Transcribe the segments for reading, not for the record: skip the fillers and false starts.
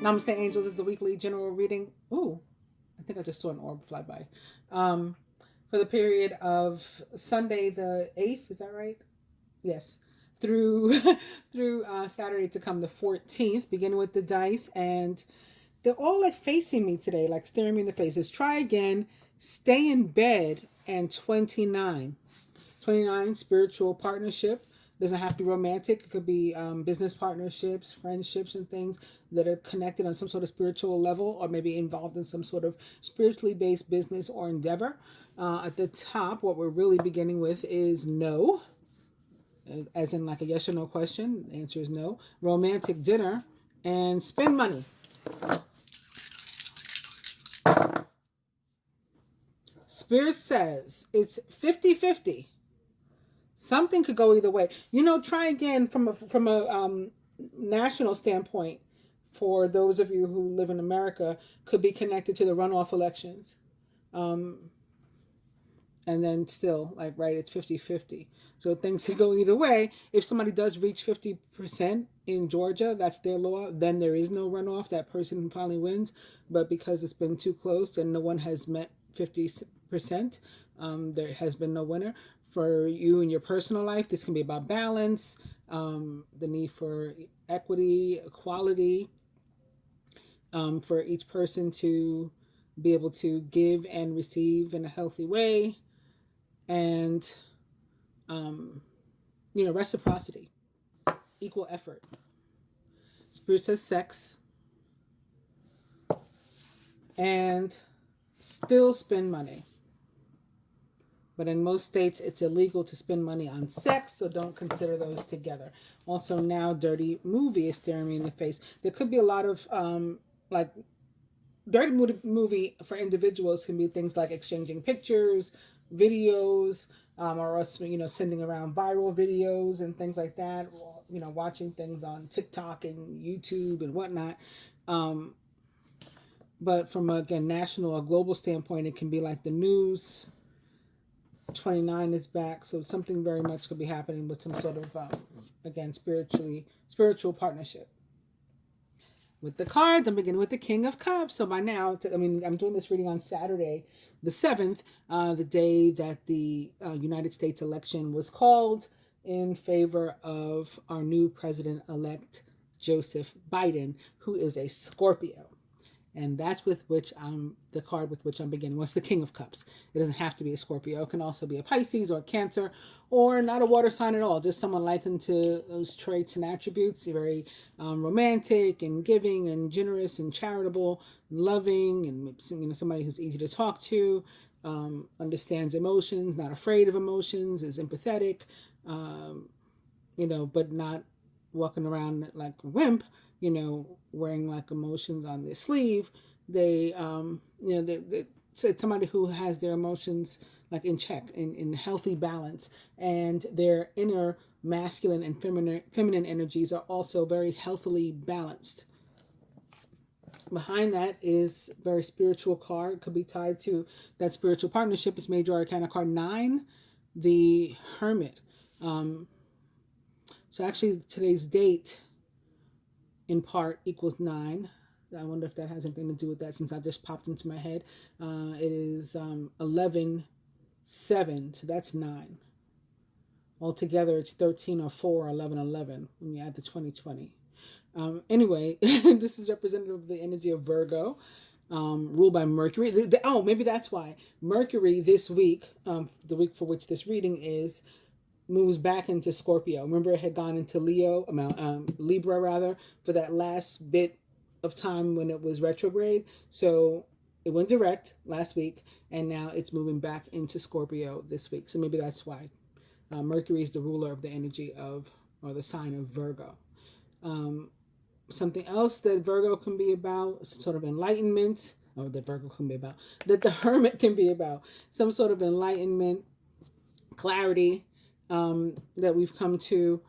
Namaste, Angels is the weekly general reading. Ooh, I think I just saw an orb fly by. Um, for the period of Sunday the 8th, is that right? Yes. Through through Saturday to come the 14th, beginning with the dice. And they're all like facing me today, like staring me in the face. It's try again, stay in bed, and 29. 29, spiritual partnership. Doesn't have to be romantic. It could be business partnerships, friendships, and things that are connected on some sort of spiritual level, or maybe involved in some sort of spiritually based business or endeavor. At the top, what we're really beginning with is no, as in like a yes or no question. The answer is no. Romantic dinner and spend money. Spirit says it's 50-50. Something could go either way. Try again from a national standpoint. For those of you who live in America, could be connected to the runoff elections. Um, and then still, like, right, it's 50-50. So things could go either way. If somebody does reach 50% in Georgia, that's their law, then there is no runoff. That person finally wins. But because it's been too close and no one has met 50%, there has been no winner. For you in your personal life, this can be about balance, the need for equity, equality, for each person to be able to give and receive in a healthy way, and reciprocity, equal effort. Spirit says sex, and still spend money. But in most states, it's illegal to spend money on sex, so don't consider those together. Also, now dirty movie is staring me in the face. There could be a lot of like dirty movie for individuals can be things like exchanging pictures, videos, or us, sending around viral videos and things like that. Or, watching things on TikTok and YouTube and whatnot. Um, but from again national or global standpoint, it can be like the news. 29 is back, so something very much could be happening with some sort of again spiritual partnership. With the cards, I'm beginning with the King of Cups. So by now, I'm doing this reading on Saturday, the 7th, the day that the United States election was called in favor of our new president elect, Joseph Biden, who is a Scorpio. And that's with which the card with which I'm beginning. What's the King of Cups? It doesn't have to be a Scorpio. It can also be a Pisces or a Cancer, or not a water sign at all. Just someone likened to those traits and attributes. Very romantic and giving and generous and charitable, and loving, and somebody who's easy to talk to, understands emotions, not afraid of emotions, is empathetic, but not walking around like a wimp, wearing like emotions on their sleeve. They, it's somebody who has their emotions like in check, in healthy balance, and their inner masculine and feminine energies are also very healthily balanced. Behind that is a very spiritual card. It could be tied to that spiritual partnership. It's Major Arcana card 9, the Hermit. So actually, today's date in part equals 9. I wonder if that has anything to do with that, since I just popped into my head. It is 11-7, so that's 9. Altogether, it's 13 or 4 or 11-11 when you add the 2020. Anyway, this is representative of the energy of Virgo, ruled by Mercury. Maybe that's why. Mercury this week, the week for which this reading is, moves back into Scorpio. Remember, it had gone into Libra rather, for that last bit of time when it was retrograde. So it went direct last week, and now it's moving back into Scorpio this week. So maybe that's why. Mercury is the ruler of the energy of, or the sign of Virgo. Something else that Virgo can be about, some sort of enlightenment, or that Virgo can be about, that the Hermit can be about, some sort of enlightenment, clarity, that we've come to,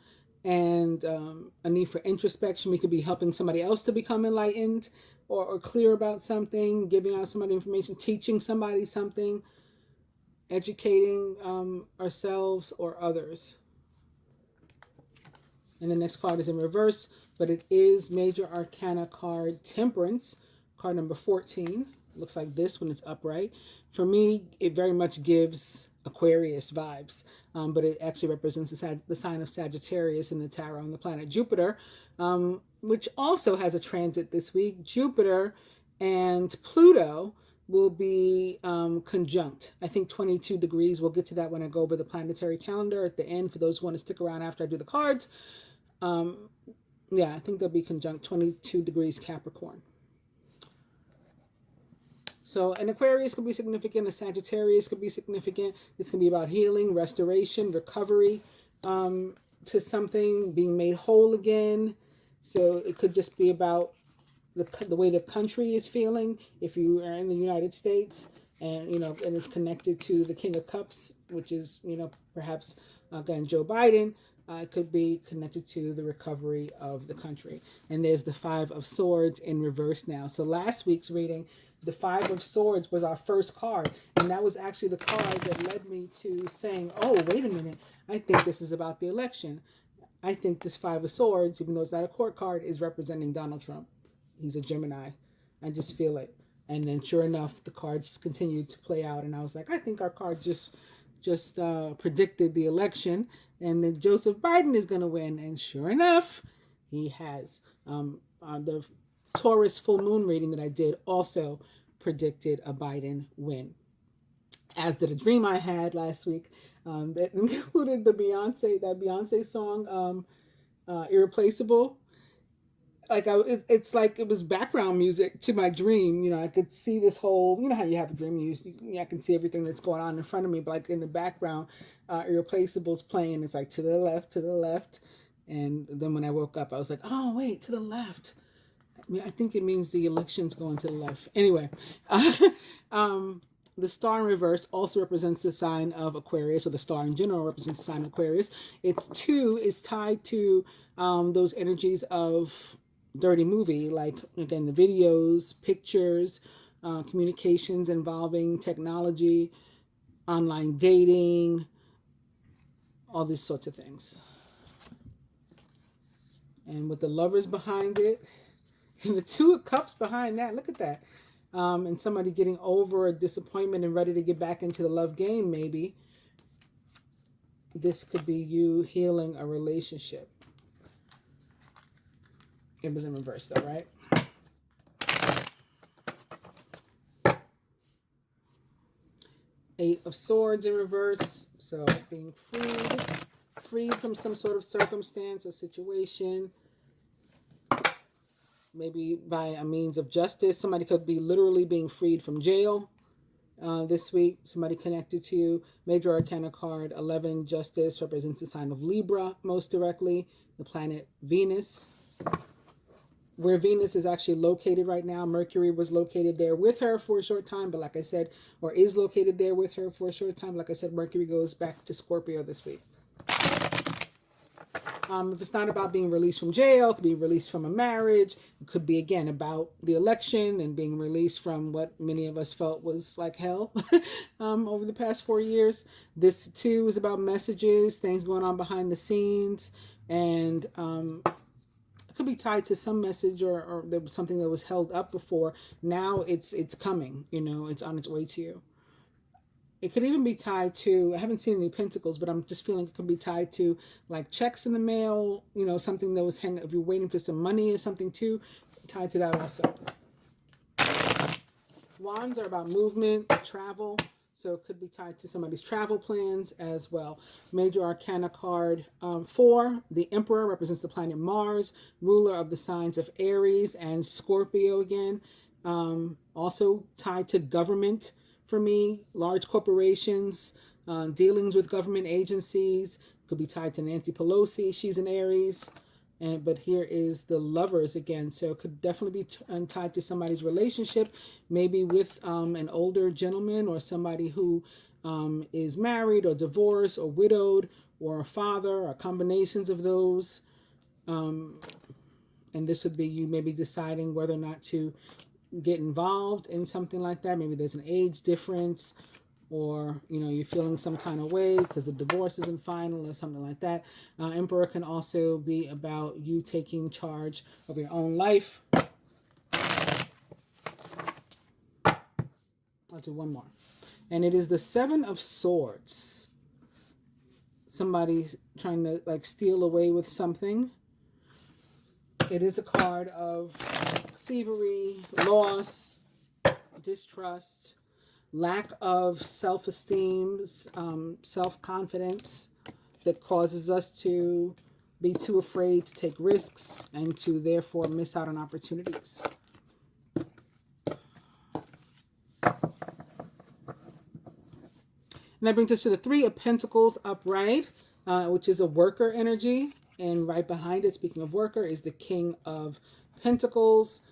and a need for introspection. We could be helping somebody else to become enlightened, or clear about something, giving out somebody information, teaching somebody something, educating ourselves or others. And the next card is in reverse. but it is Major Arcana card Temperance, card number 14. Looks like this when it's upright. For me, it very much gives Aquarius vibes, but it actually represents the sign of Sagittarius in the tarot and the planet Jupiter, which also has a transit this week. Jupiter and Pluto will be conjunct. I think 22 degrees. We'll get to that when I go over the planetary calendar at the end for those who want to stick around after I do the cards. Yeah, I think they'll be conjunct 22 degrees Capricorn. So an Aquarius could be significant, a Sagittarius could be significant. This can be about healing, restoration, recovery to something, being made whole again. So it could just be about the way the country is feeling. If you are in the United States and, and it's connected to the King of Cups, which is, perhaps, again, Joe Biden, it could be connected to the recovery of the country. And there's the Five of Swords in reverse now. So last week's reading, the Five of Swords was our first card. And that was actually the card that led me to saying, oh, wait a minute, I think this is about the election. I think this Five of Swords, even though it's not a court card, is representing Donald Trump. He's a Gemini. I just feel it. And then sure enough, the cards continued to play out. And I was like, I think our card just predicted the election. And then Joseph Biden is going to win. And sure enough, he has. The Taurus full moon reading that I did also predicted a Biden win. As did a dream I had last week that included that Beyonce song, Irreplaceable. Like it's like it was background music to my dream. I could see this whole, how you have a dream, I can see everything that's going on in front of me, but like in the background, Irreplacable's playing. It's like to the left. And then when I woke up, I was like, oh, wait, to the left. I think it means the election's going to the left. Anyway, the star in reverse also represents the sign of Aquarius, or the star in general represents the sign of Aquarius. It's tied to those energies of dirty movie, like, again, the videos, pictures, communications involving technology, online dating, all these sorts of things. And with the Lovers behind it, and the Two of Cups behind that, look at that. And somebody getting over a disappointment and ready to get back into the love game, maybe. This could be you healing a relationship. It was in reverse though, right? Eight of Swords in reverse. So being freed from some sort of circumstance or situation. Maybe by a means of justice. Somebody could be literally being freed from jail this week. Somebody connected to you. Major Arcana card 11, Justice, represents the sign of Libra most directly. The planet Venus. Where Venus is actually located right now. Mercury was located there with her for a short time, but like I said, or is located there with her for a short time. Like I said, Mercury goes back to Scorpio this week. If it's not about being released from jail, it could be released from a marriage. It could be, again, about the election and being released from what many of us felt was like hell over the past 4 years. This, too, is about messages, things going on behind the scenes, and it could be tied to some message or there was something that was held up before. Now it's coming, it's on its way to you. It could even be tied to, I haven't seen any pentacles, but I'm just feeling it could be tied to like checks in the mail, something that was hanging, if you're waiting for some money or something too, tied to that also. Wands are about movement, travel, so it could be tied to somebody's travel plans as well. Major Arcana card 4, the Emperor, represents the planet Mars, ruler of the signs of Aries and Scorpio again. Also tied to government. For me, large corporations, dealings with government agencies, could be tied to Nancy Pelosi. She's an Aries. But here is the Lovers again. So it could definitely be tied to somebody's relationship, maybe with an older gentleman or somebody who is married or divorced or widowed or a father or combinations of those. And this would be you maybe deciding whether or not to get involved in something like that. Maybe there's an age difference or you're feeling some kind of way because the divorce isn't final or something like that. Emperor can also be about you taking charge of your own life. I'll do one more. And it is the Seven of Swords. Somebody's trying to steal away with something. It is a card of thievery, loss, distrust, lack of self-esteem, self-confidence that causes us to be too afraid to take risks and to therefore miss out on opportunities. And that brings us to the Three of Pentacles upright, which is a worker energy. And right behind it, speaking of worker, is the King of Pentacles.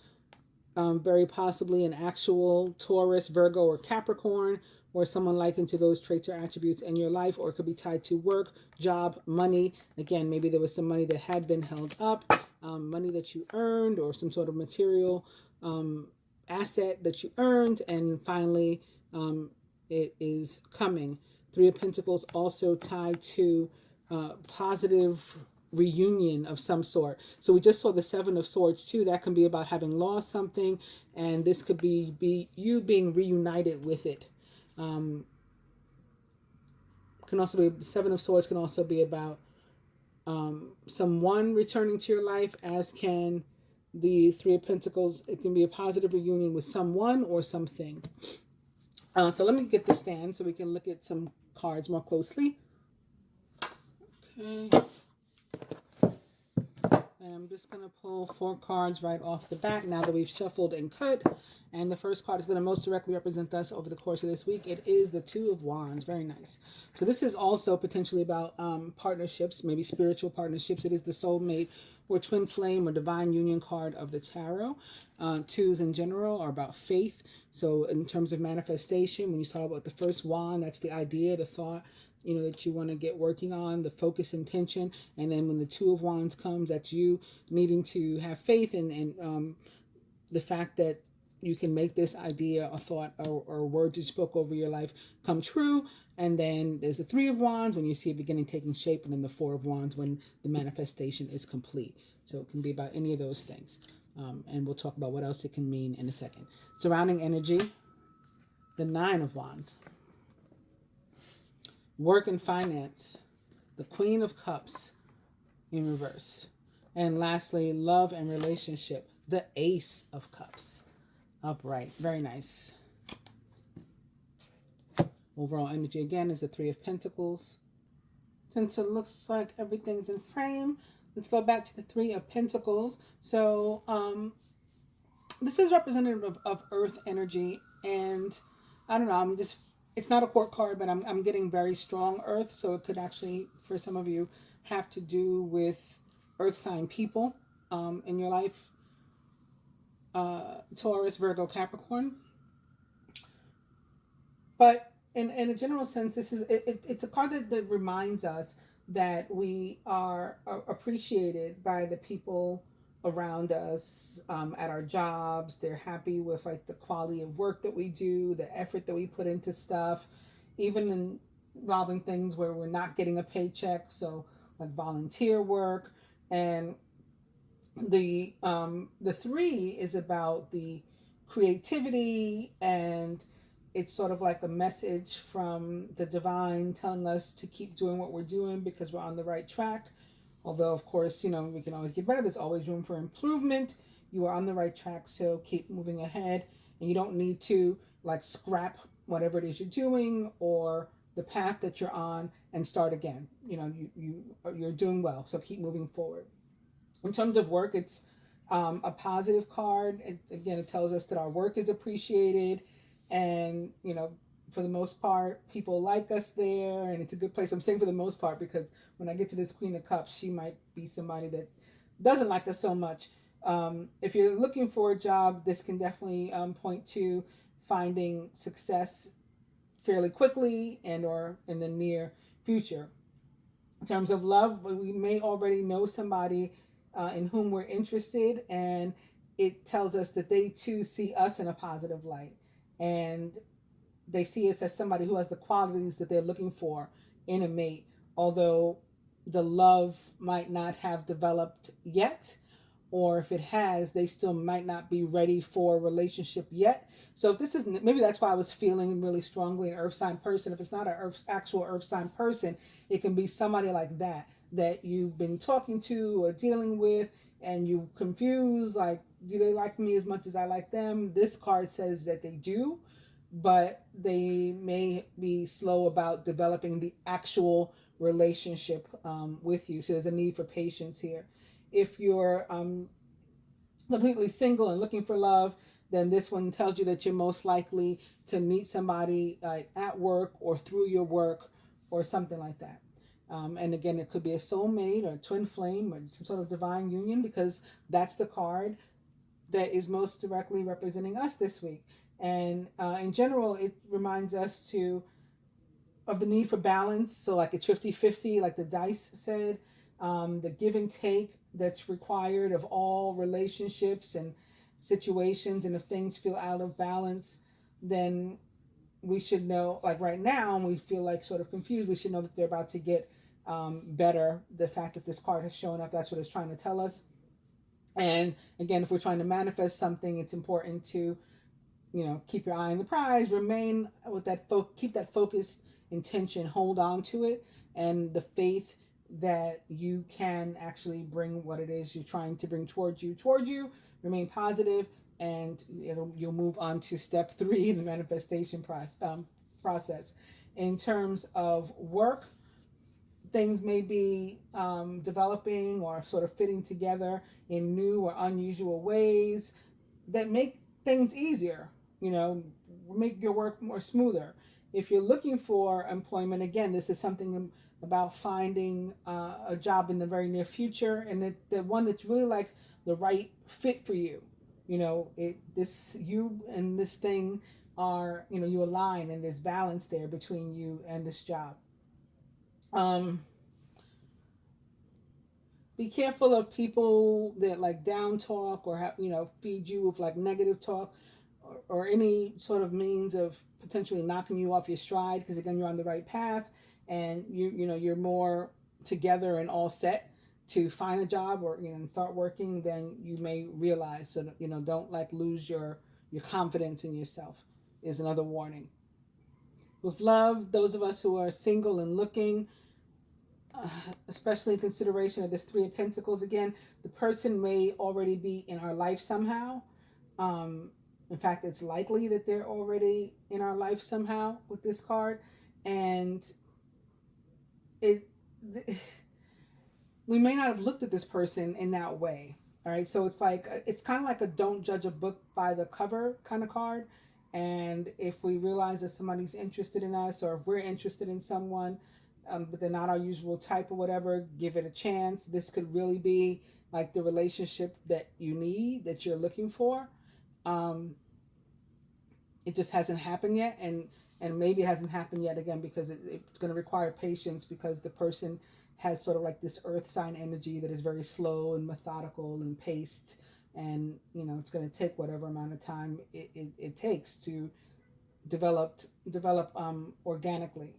Very possibly an actual Taurus, Virgo, or Capricorn, or someone likened to those traits or attributes in your life, or it could be tied to work, job, money. Again, maybe there was some money that had been held up, money that you earned, or some sort of material asset that you earned, and finally it is coming. Three of Pentacles also tied to positive reunion of some sort. So we just saw the Seven of Swords too. That can be about having lost something, and this could be you being reunited with it. Can also be Seven of Swords can also be about someone returning to your life, as can the Three of Pentacles. It can be a positive reunion with someone or something. So let me get the stand so we can look at some cards more closely. Okay. And I'm just going to pull 4 cards right off the bat now that we've shuffled and cut. And the first card is going to most directly represent us over the course of this week. It is the Two of Wands. Very nice. So this is also potentially about partnerships, maybe spiritual partnerships. It is the soulmate or twin flame or divine union card of the tarot. Twos in general are about faith. So in terms of manifestation, when you talk about the first wand, that's the idea, the thought, that you want to get working on, the focus, intention. And then when the Two of Wands comes, that's you needing to have faith and the fact that you can make this idea, a thought, or words you spoke over your life come true. And then there's the Three of Wands when you see it beginning taking shape, and then the Four of Wands when the manifestation is complete. So it can be about any of those things. And we'll talk about what else it can mean in a second. Surrounding energy, the Nine of Wands. Work and finance, the Queen of Cups in reverse. And lastly, love and relationship, the Ace of Cups upright. Very nice. Overall energy again is the Three of Pentacles. Since it looks like everything's in frame, let's go back to the Three of Pentacles. So this is representative of Earth energy, and I don't know, it's not a court card, but I'm getting very strong Earth, so it could actually, for some of you, have to do with Earth sign people in your life. Taurus, Virgo, Capricorn. But in a general sense, this is it's a card that reminds us that we are appreciated by the people around us at our jobs. They're happy with the quality of work that we do, the effort that we put into stuff, even involving things where we're not getting a paycheck. So like volunteer work. And the three is about the creativity, and it's sort of like a message from the divine telling us to keep doing what we're doing because we're on the right track. Although, of course, we can always get better. There's always room for improvement. You are on the right track, so keep moving ahead. And you don't need to scrap whatever it is you're doing or the path that you're on and start again. You're doing well, so keep moving forward. In terms of work, it's a positive card. It tells us that our work is appreciated, and for the most part, people like us there, and it's a good place. I'm saying for the most part because when I get to this Queen of Cups, she might be somebody that doesn't like us so much. If you're looking for a job, this can definitely point to finding success fairly quickly and or in the near future. In terms of love, we may already know somebody in whom we're interested, and it tells us that they too see us in a positive light. And they see us as somebody who has the qualities that they're looking for in a mate, although the love might not have developed yet, or if it has, they still might not be ready for a relationship yet. So if this is, maybe that's why I was feeling really strongly an earth sign person. If it's not an actual earth sign person, it can be somebody like that that you've been talking to or dealing with, and you confused, like, do they like me as much as I like them? This card says that they do, but they may be slow about developing the actual relationship with you. So there's a need for patience here. If you're completely single and looking for love, then this one tells you that you're most likely to meet somebody like at work or through your work or something like that. And again, it could be a soulmate or a twin flame or some sort of divine union, because that's the card that is most directly representing us this week. And in general, it reminds us to of the need for balance. So like it's 50-50, like the dice said, the give and take that's required of all relationships and situations. And if things feel out of balance, then we should know, like right now, and we feel like sort of confused, we should know that they're about to get better. The fact that this card has shown up, that's what it's trying to tell us. And again, if we're trying to manifest something, it's important to, keep your eye on the prize, remain with that, keep that focused intention, hold on to it, and the faith that you can actually bring what it is you're trying to bring towards you, remain positive, and you'll move on to step 3 in the manifestation process. In terms of work, things may be developing or sort of fitting together in new or unusual ways that make things easier, make your work more smoother. If you're looking for employment, again, this is something about finding a job in the very near future, and the one that's really like the right fit for you. You and this thing are, you align, and there's balance there between you and this job. Be careful of people that like down talk or feed you with like negative talk, or any sort of means of potentially knocking you off your stride, because again, you're on the right path, and you're more together and all set to find a job or start working than you may realize. So don't like lose your confidence in yourself is another warning. With love, those of us who are single and looking, especially in consideration of this 3 of Pentacles, again, the person may already be in our life somehow. In fact, it's likely that they're already in our life somehow with this card. And we may not have looked at this person in that way. All right. So it's kind of like a don't judge a book by the cover kind of card. And if we realize that somebody's interested in us, or if we're interested in someone, but they're not our usual type or whatever, give it a chance. This could really be like the relationship that you need, that you're looking for. It just hasn't happened yet, and maybe it hasn't happened yet again because it's going to require patience, because the person has sort of like this earth sign energy that is very slow and methodical and paced, and it's going to take whatever amount of time it takes to develop organically.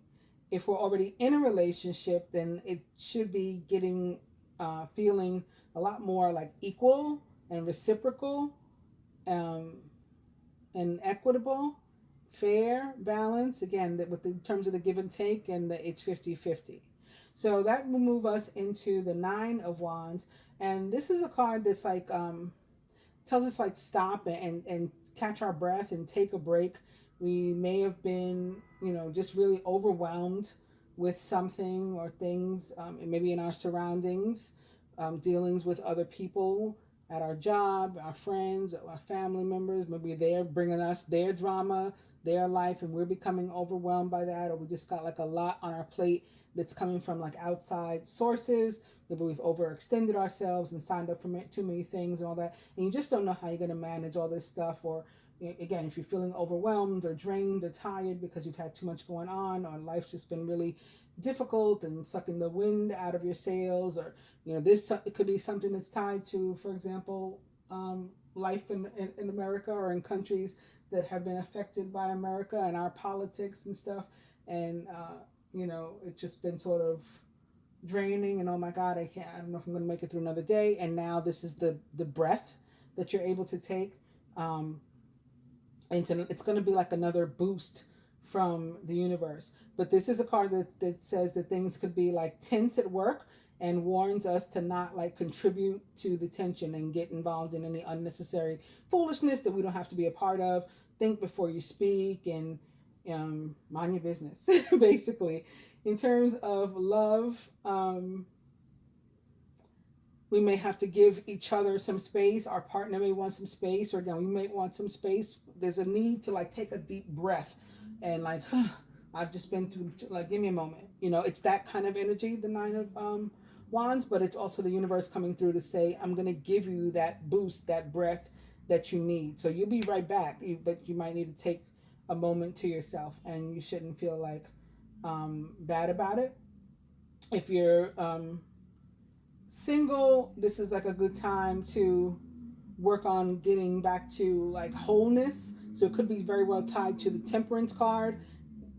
If we're already in a relationship, then it should be feeling a lot more like equal and reciprocal, and equitable, fair, balance. Again, that with the terms of the give and take, and it's 50-50. So that will move us into the 9 of Wands, and this is a card that's like tells us like stop and catch our breath and take a break. We may have been, just really overwhelmed with something or things, maybe in our surroundings, dealings with other people at our job, our friends, our family members. Maybe they're bringing us their drama, their life, and we're becoming overwhelmed by that, or we just got like a lot on our plate that's coming from like outside sources. Maybe we've overextended ourselves and signed up for too many things and all that, and you just don't know how you're going to manage all this stuff. Or again, if you're feeling overwhelmed or drained or tired because you've had too much going on, or life's just been really difficult and sucking the wind out of your sails, or this it could be something that's tied to, for example, life in America or in countries that have been affected by America and our politics and stuff. And, it's just been sort of draining, and oh my God, I don't know if I'm going to make it through another day. And now this is the breath that you're able to take. Um, and it's going to be like another boost from the universe. But this is a card that says that things could be like tense at work, and warns us to not like contribute to the tension and get involved in any unnecessary foolishness that we don't have to be a part of. Think before you speak, and mind your business, basically. In terms of love, we may have to give each other some space. Our partner may want some space, or again, we may want some space. There's a need to like take a deep breath and like, I've just been through, like, give me a moment. It's that kind of energy, the Nine of Wands, but it's also the universe coming through to say, I'm going to give you that boost, that breath that you need. So you'll be right back, but you might need to take a moment to yourself, and you shouldn't feel like bad about it. If you're single, this is like a good time to work on getting back to like wholeness. So it could be very well tied to the Temperance card,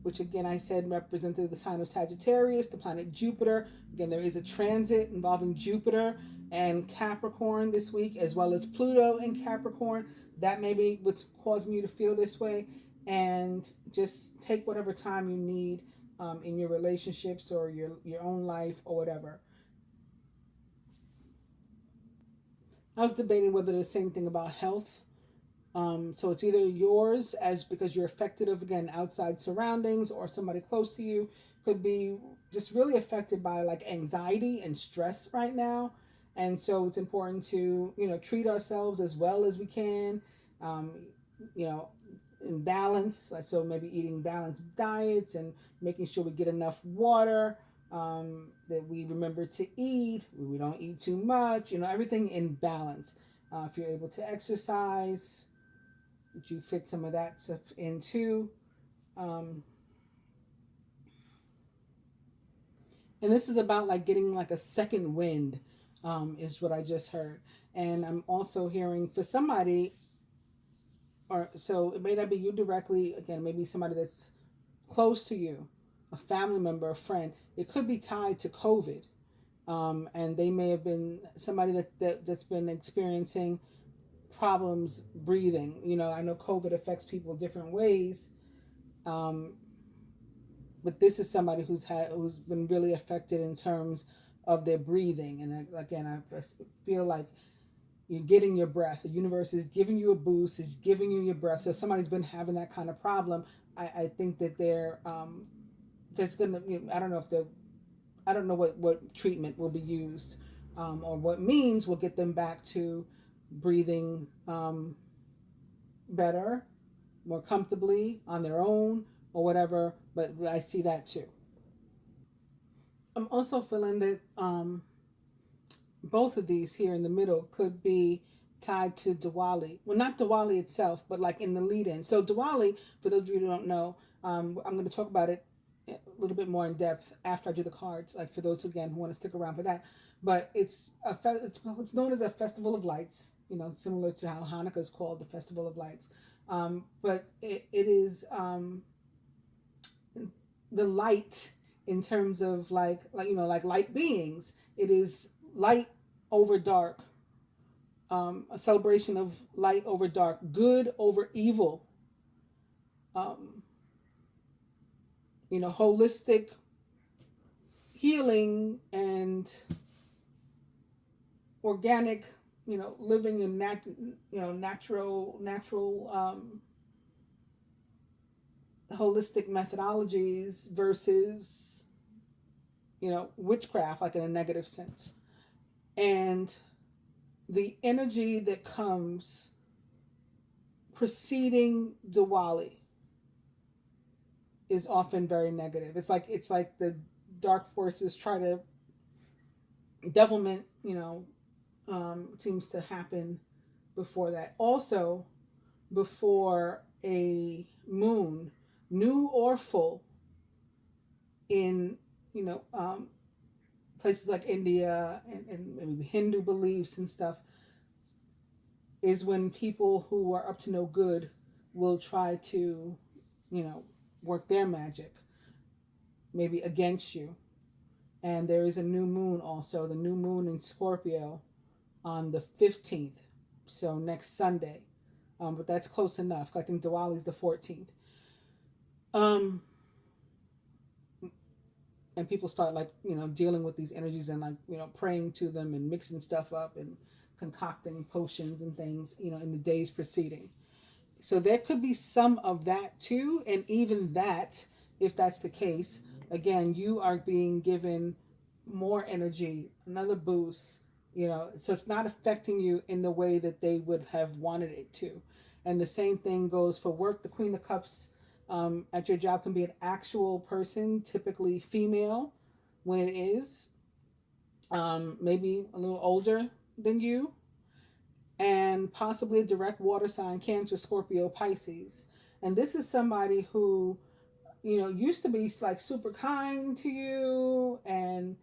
which again I said represented the sign of Sagittarius, the planet Jupiter. Again, there is a transit involving Jupiter and Capricorn this week, as well as Pluto in Capricorn. That may be what's causing you to feel this way. And just take whatever time you need in your relationships or your own life or whatever. I was debating whether to say anything about health. So it's either yours, as because you're affected of, again, outside surroundings, or somebody close to you could be just really affected by like anxiety and stress right now. And so it's important to, treat ourselves as well as we can, um, you know, in balance. So maybe eating balanced diets and making sure we get enough water, that we remember to eat. We don't eat too much, everything in balance. If you're able to exercise, would you fit some of that stuff in too? Um, and this is about like getting like a second wind, is what I just heard. And I'm also hearing for somebody, or so it may not be you directly, again, maybe somebody that's close to you, a family member, a friend. It could be tied to COVID. And they may have been somebody that's been experiencing problems breathing. I know COVID affects people different ways, um, but this is somebody who's been really affected in terms of their breathing. And again, I feel like you're getting your breath. The universe is giving you a boost. Is giving you your breath. So if somebody's been having that kind of problem, I think that there's gonna. I don't know if they're. I don't know what treatment will be used, or what means will get them back to breathing better, more comfortably on their own or whatever. But I see that too. I'm also feeling that both of these here in the middle could be tied to Diwali. Well, not Diwali itself, but like in the lead in. So, Diwali, for those of you who don't know, I'm going to talk about it a little bit more in depth after I do the cards, like for those, again, who want to stick around for that. But it's known as a festival of lights, similar to how Hanukkah is called the Festival of Lights. But it is the light in terms of like light beings. It is light over dark, a celebration of light over dark, good over evil, um, holistic healing and organic, living in natural holistic methodologies versus witchcraft, like in a negative sense. And the energy that comes preceding Diwali is often very negative. It's like the dark forces try to devilment, seems to happen before that. Also, before a moon, new or full, in you know places like India and maybe Hindu beliefs and stuff, is when people who are up to no good will try to, you know, work their magic, maybe against you. And there is a new moon also, the new moon in Scorpio on the 15th, so next Sunday. But that's close enough. I think Diwali's the 14th. Um, and people start like, you know, dealing with these energies and like, you know, praying to them and mixing stuff up and concocting potions and things, you know, in the days preceding. So there could be some of that too. And even that, if that's the case, again, you are being given more energy, another boost, you know, so it's not affecting you in the way that they would have wanted it to. And the same thing goes for work. The Queen of Cups at your job can be an actual person, typically female when it is, maybe a little older than you, and possibly a direct water sign, Cancer, Scorpio, Pisces. And this is somebody who, you know, used to be like super kind to you and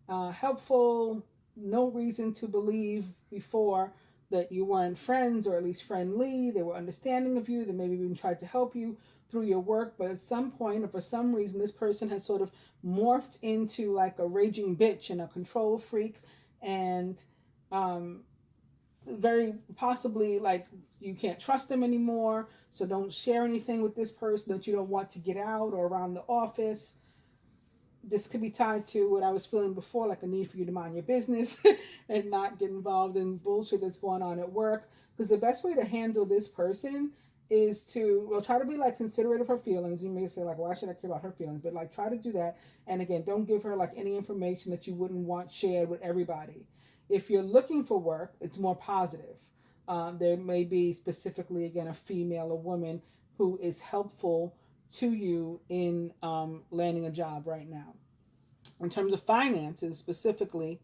helpful. No reason to believe before that you weren't friends, or at least friendly. They were understanding of you. They maybe even tried to help you through your work. But at some point, or for some reason, this person has sort of morphed into like a raging bitch and a control freak, and um, very possibly like you can't trust them anymore, so don't share anything with this person that you don't want to get out or around the office. This could be tied to what I was feeling before, like a need for you to mind your business and not get involved in bullshit that's going on at work. Because the best way to handle this person is to, well, try to be like considerate of her feelings. You may say like, why should I care about her feelings? But like, try to do that. And again, don't give her like any information that you wouldn't want shared with everybody. If you're looking for work, it's more positive. There may be specifically, again, a female or woman who is helpful to you in landing a job right now. In terms of finances, specifically,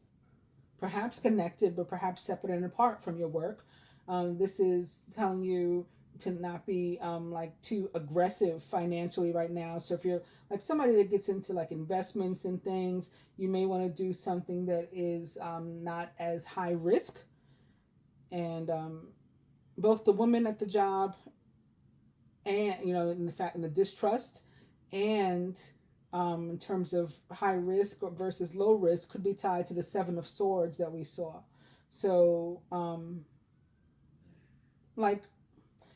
perhaps connected, but perhaps separate and apart from your work. This is telling you to not be like too aggressive financially right now. So if you're like somebody that gets into like investments and things, you may want to do something that is not as high risk. And both the woman at the job and, you know, in the fact in the distrust, and in terms of high risk versus low risk, could be tied to the Seven of Swords that we saw. So like,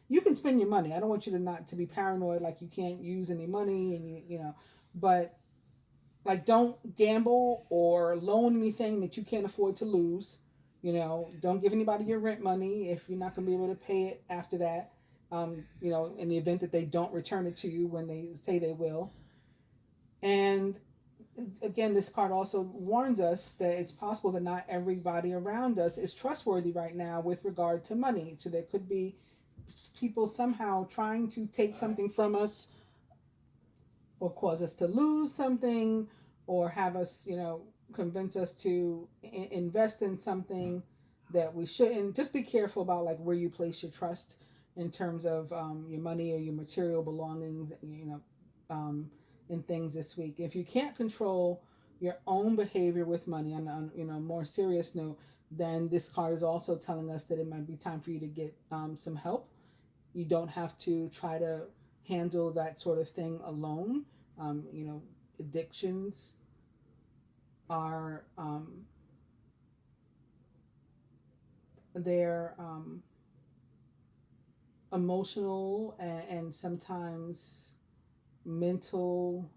you can spend your money. I don't want you to not to be paranoid like you can't use any money, and you know, but like, don't gamble or loan anything that you can't afford to lose. You know, don't give anybody your rent money if you're not going to be able to pay it after that. You know, in the event that they don't return it to you when they say they will. And again, this card also warns us that it's possible that not everybody around us is trustworthy right now with regard to money. So there could be people somehow trying to take something from us, or cause us to lose something, or have us, you know, convince us to invest in something that we shouldn't. Just be careful about like where you place your trust in terms of your money or your material belongings, you know, in things this week. If you can't control your own behavior with money, on you know, more serious note, then this card is also telling us that it might be time for you to get some help. You don't have to try to handle that sort of thing alone. You know, addictions are they're emotional and sometimes mental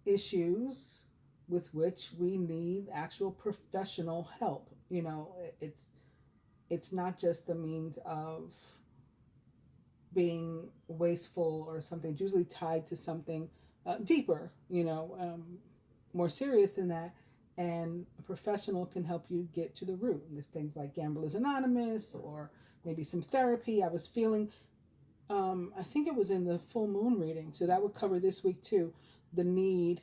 issues with which we need actual professional help. You know, it's not just a means of being wasteful or something. It's usually tied to something deeper, you know, more serious than that. And a professional can help you get to the root. There's things like Gamblers Anonymous, or maybe some therapy. I was feeling, I think it was in the full moon reading, so that would cover this week too, the need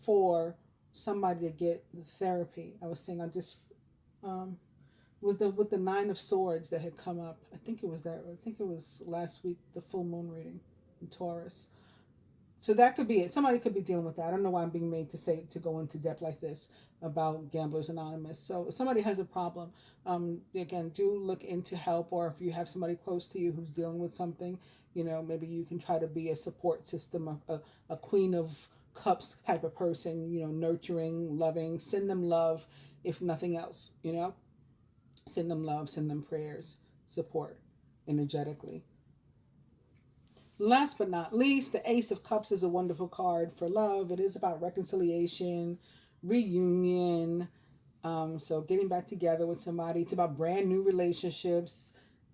for somebody to get therapy. I was saying I just was the with the Nine of Swords that had come up. I think it was that. I think it was last week, the full moon reading in Taurus. So that could be it. Somebody could be dealing with that. I don't know why I'm being made to go into depth like this about Gamblers Anonymous. So if somebody has a problem, again, do look into help, or if you have somebody close to you who's dealing with something, maybe you can try to be a support system, a queen of cups type of person, nurturing, loving, send them love, if nothing else, send them love, send them prayers, support energetically. Last but not least, the Ace of Cups is a wonderful card for love. It is about reconciliation, reunion. So getting back together with somebody. It's about brand new relationships,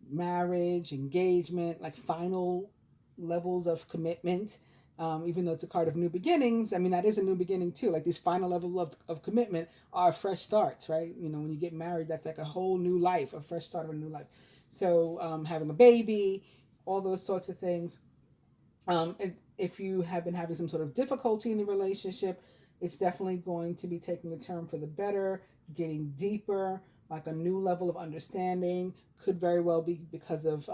marriage, engagement, like final levels of commitment. Even though it's a card of new beginnings, I mean, that is a new beginning too. Like these final levels of commitment are fresh starts, right? When you get married, that's like a whole new life, a fresh start of a new life. So having a baby, all those sorts of things. If you have been having some sort of difficulty in the relationship, it's definitely going to be taking a turn for the better, getting deeper, like a new level of understanding. Could very well be because of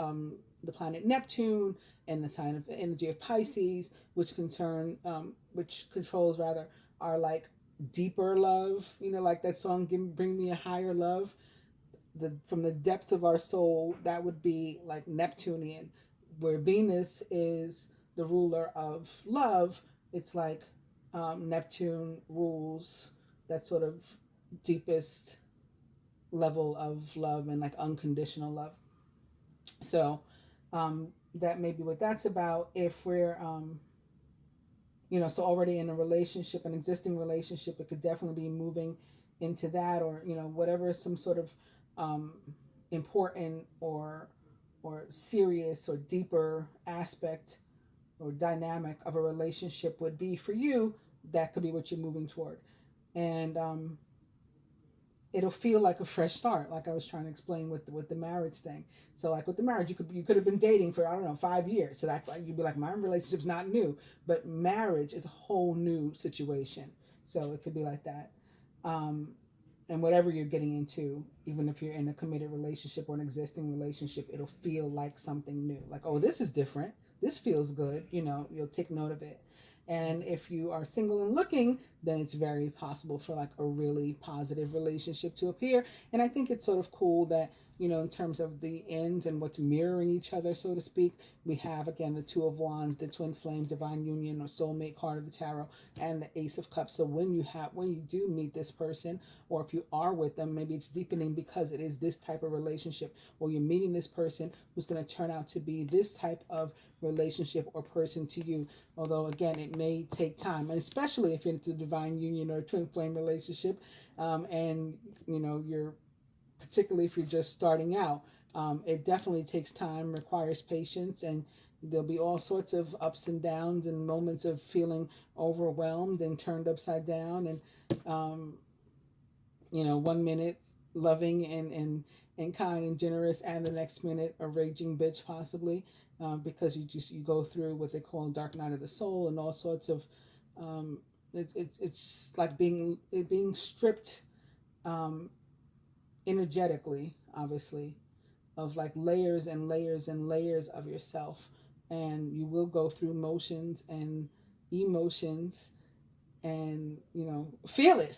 the planet Neptune and the sign of the energy of Pisces, which controls rather our like deeper love. Like that song, "Bring Me a Higher Love." From the depth of our soul, that would be like Neptunian, where Venus is the ruler of love. It's like Neptune rules that sort of deepest level of love and like unconditional love. So that may be what that's about. If we're so already in a relationship, an existing relationship, it could definitely be moving into that, or whatever some sort of um, important or serious or deeper aspect or dynamic of a relationship would be for you. That could be what you're moving toward, and it'll feel like a fresh start, like I was trying to explain with the marriage thing. So like with the marriage, you could have been dating for, I don't know, 5 years, so that's like, you'd be like, my relationship's not new, but marriage is a whole new situation. So it could be like that. um, and whatever you're getting into, even if you're in a committed relationship or an existing relationship, it'll feel like something new, like, oh, this is different, this feels good. You'll take note of it. And if you are single and looking, then it's very possible for like a really positive relationship to appear. And I think it's sort of cool that, in terms of the ends and what's mirroring each other, so to speak, we have again the Two of Wands, the Twin Flame, Divine Union, or Soulmate card of the Tarot, and the Ace of Cups. So when you do meet this person, or if you are with them, maybe it's deepening because it is this type of relationship, or you're meeting this person who's going to turn out to be this type of relationship or person to you. Although again, it may take time, and especially if you're into Divine Union or Twin Flame relationship, and you're, particularly if you're just starting out, it definitely takes time, requires patience, and there'll be all sorts of ups and downs and moments of feeling overwhelmed and turned upside down. And 1 minute loving and kind and generous, and the next minute a raging bitch possibly, because you go through what they call a dark night of the soul, and all sorts of it's like being stripped um, energetically, obviously, of like layers and layers and layers of yourself. And you will go through motions and emotions, and feel it.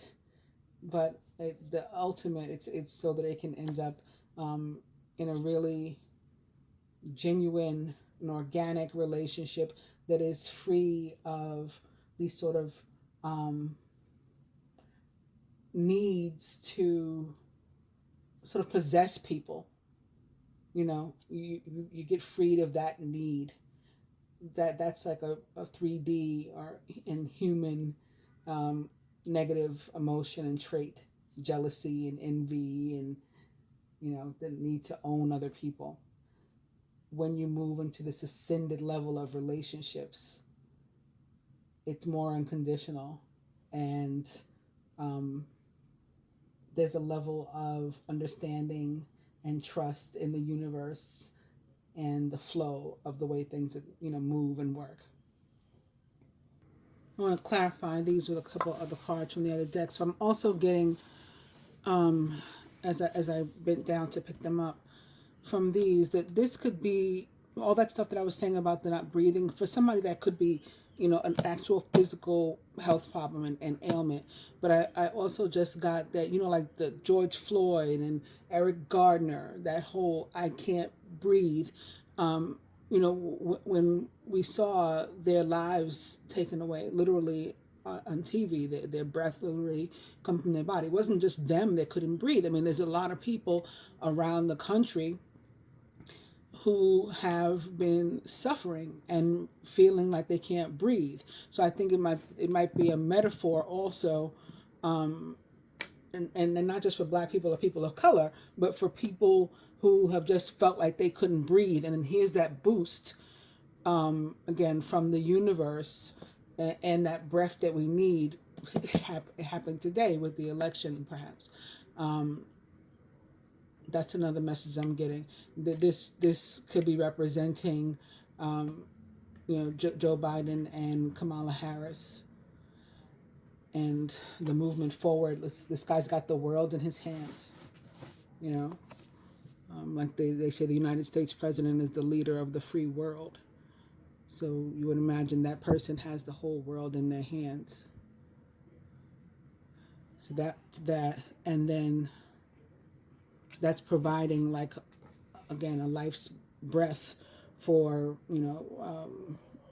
But the ultimate, it's so that it can end up in a really genuine and organic relationship that is free of these sort of um, needs to sort of possess people. You get freed of that need. That's like a 3D or in human negative emotion and trait, jealousy and envy, and the need to own other people. When you move into this ascended level of relationships, it's more unconditional, and um, there's a level of understanding and trust in the universe and the flow of the way things move and work. I want to clarify these with a couple other cards from the other deck. So I'm also getting, as I bent down to pick them up, from these, that this could be all that stuff that I was saying about the not breathing. For somebody, that could be an actual physical health problem and ailment. But I also just got that, like the George Floyd and Eric Gardner, that whole I can't breathe. When we saw their lives taken away, literally on TV, their breath literally come from their body. It wasn't just them that couldn't breathe. I mean, there's a lot of people around the country who have been suffering and feeling like they can't breathe. So I think it might be a metaphor also, and not just for Black people or people of color, but for people who have just felt like they couldn't breathe. And then here's that boost, again, from the universe, and that breath that we need. It happened today with the election, perhaps. That's another message I'm getting. That this could be representing, Joe Biden and Kamala Harris, and the movement forward. This guy's got the world in his hands. You know, like they say, the United States president is the leader of the free world. So you would imagine that person has the whole world in their hands. So that, and then that's providing, like, again, a life's breath for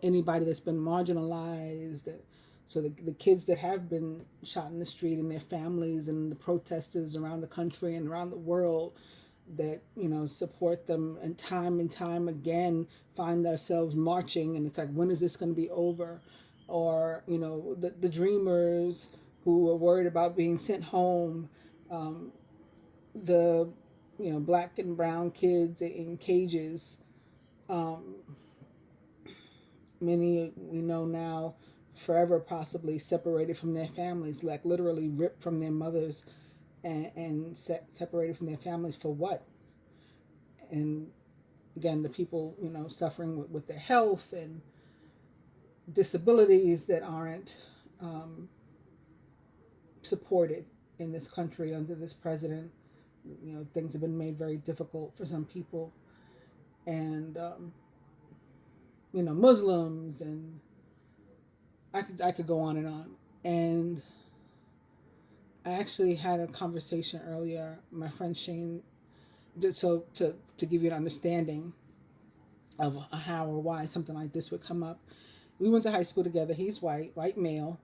anybody that's been marginalized. So the kids that have been shot in the street, and their families, and the protesters around the country and around the world that support them, and time again find themselves marching, and it's like, when is this going to be over? Or the dreamers who are worried about being sent home, the black and brown kids in cages. Many we know now forever possibly separated from their families, like literally ripped from their mothers, and separated from their families for what? And again, the people suffering with their health and disabilities that aren't supported in this country under this president. Things have been made very difficult for some people, and Muslims, and I could go on and on. And I actually had a conversation earlier. My friend Shane, so to give you an understanding of how or why something like this would come up. We went to high school together. He's white male.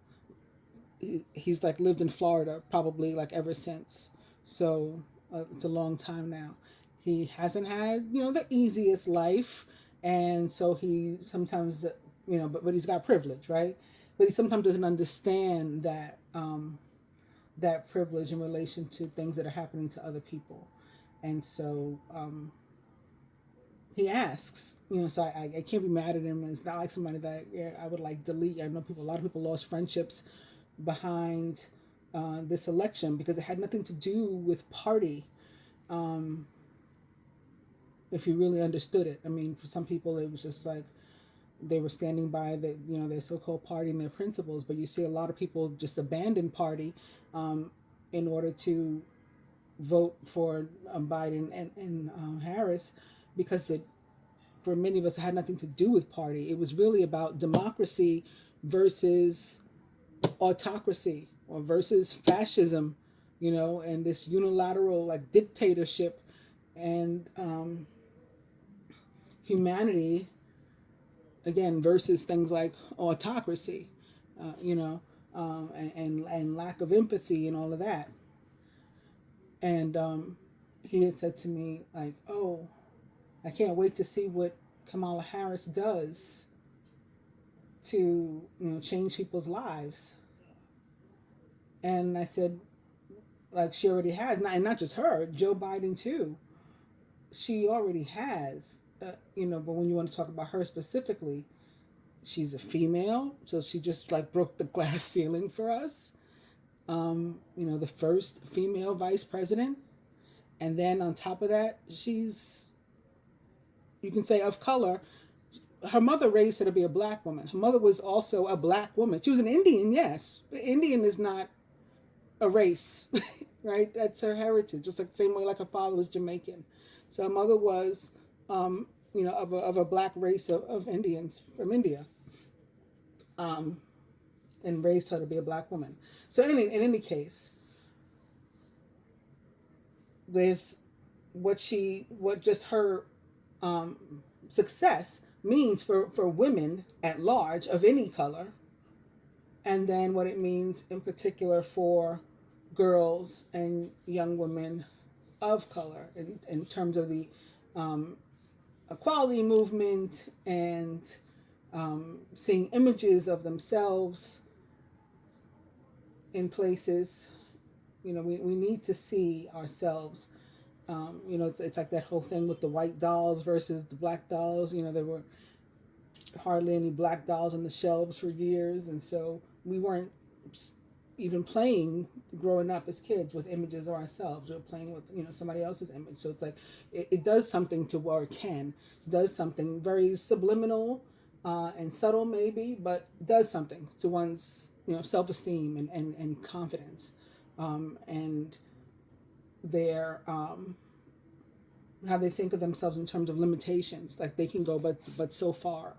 He's like lived in Florida probably like ever since. So it's a long time now. He hasn't had the easiest life, and so he sometimes but he's got privilege, right? But he sometimes doesn't understand that privilege in relation to things that are happening to other people, and so he asks, so I can't be mad at him. And it's not like somebody that I would like delete. I know a lot of people lost friendships behind this election because it had nothing to do with party. If you really understood it, I mean, for some people it was just like they were standing by their so-called party and their principles. But you see a lot of people just abandon party in order to vote for Biden and Harris, because for many of us, it had nothing to do with party. It was really about democracy versus autocracy, or versus fascism, and this unilateral like dictatorship, and humanity, again, versus things like autocracy, and lack of empathy and all of that. And he had said to me like, "Oh, I can't wait to see what Kamala Harris does to change people's lives." And I said, like, she already has, and not just her, Joe Biden too. She already has, but when you want to talk about her specifically, she's a female, so she just like broke the glass ceiling for us. The first female vice president, and then on top of that, she's, you can say, of color. Her mother raised her to be a black woman. Her mother was also a black woman. She was an Indian, yes, but Indian is not a race, right? That's her heritage, just like the same way like her father was Jamaican. So her mother was, of a black race of Indians from India. and raised her to be a black woman. So in any case, there's what just her success means for women at large of any color, and then what it means in particular for girls and young women of color in terms of the equality movement and seeing images of themselves in places. We need to see ourselves. It's like that whole thing with the white dolls versus the black dolls. There were hardly any black dolls on the shelves for years, and so we weren't even playing growing up as kids with images of ourselves. We were playing with somebody else's image. So it's like it does something to, or it can does something very subliminal and subtle maybe, but does something to one's self-esteem and confidence, and their how they think of themselves in terms of limitations. Like they can go but so far.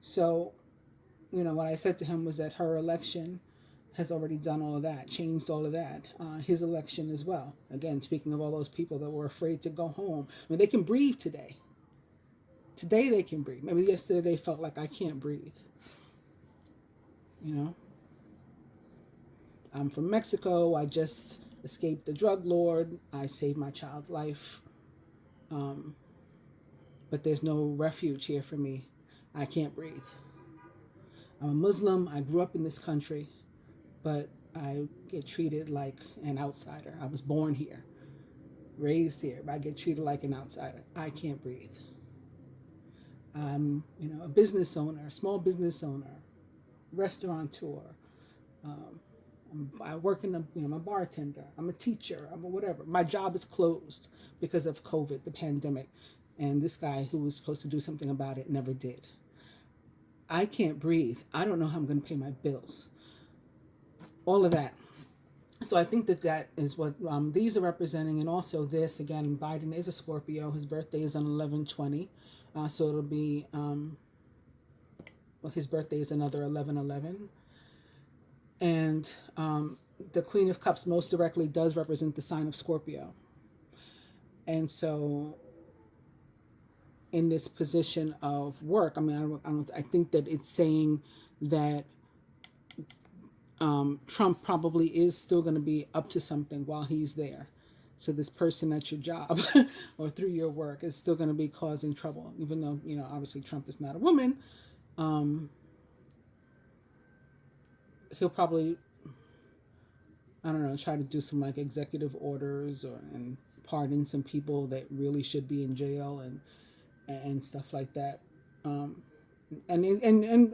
So what I said to him was that her election has already done all of that, changed all of that. His election as well. Again, speaking of all those people that were afraid to go home. I mean, they can breathe today. Today they can breathe. Maybe yesterday they felt like I can't breathe. I'm from Mexico. I just escaped the drug lord. I saved my child's life. But there's no refuge here for me. I can't breathe. I'm a Muslim. I grew up in this country, but I get treated like an outsider. I was born here, raised here, but I get treated like an outsider. I can't breathe. I'm, a business owner, a small business owner, restaurateur. I work in I'm a bartender. I'm a teacher. I'm a whatever. My job is closed because of COVID, the pandemic, and this guy who was supposed to do something about it never did. I can't breathe. I don't know how I'm going to pay my bills. All of that. So I think that is what these are representing, and also this again. Biden is a Scorpio. His birthday is on 11/20, so it'll be his birthday is another 11/11. And the Queen of Cups most directly does represent the sign of Scorpio. And so in this position of work, I think that it's saying that Trump probably is still going to be up to something while he's there. So this person at your job or through your work is still going to be causing trouble, even though, obviously Trump is not a woman. He'll probably, try to do some like executive orders and pardon some people that really should be in jail and stuff like that. And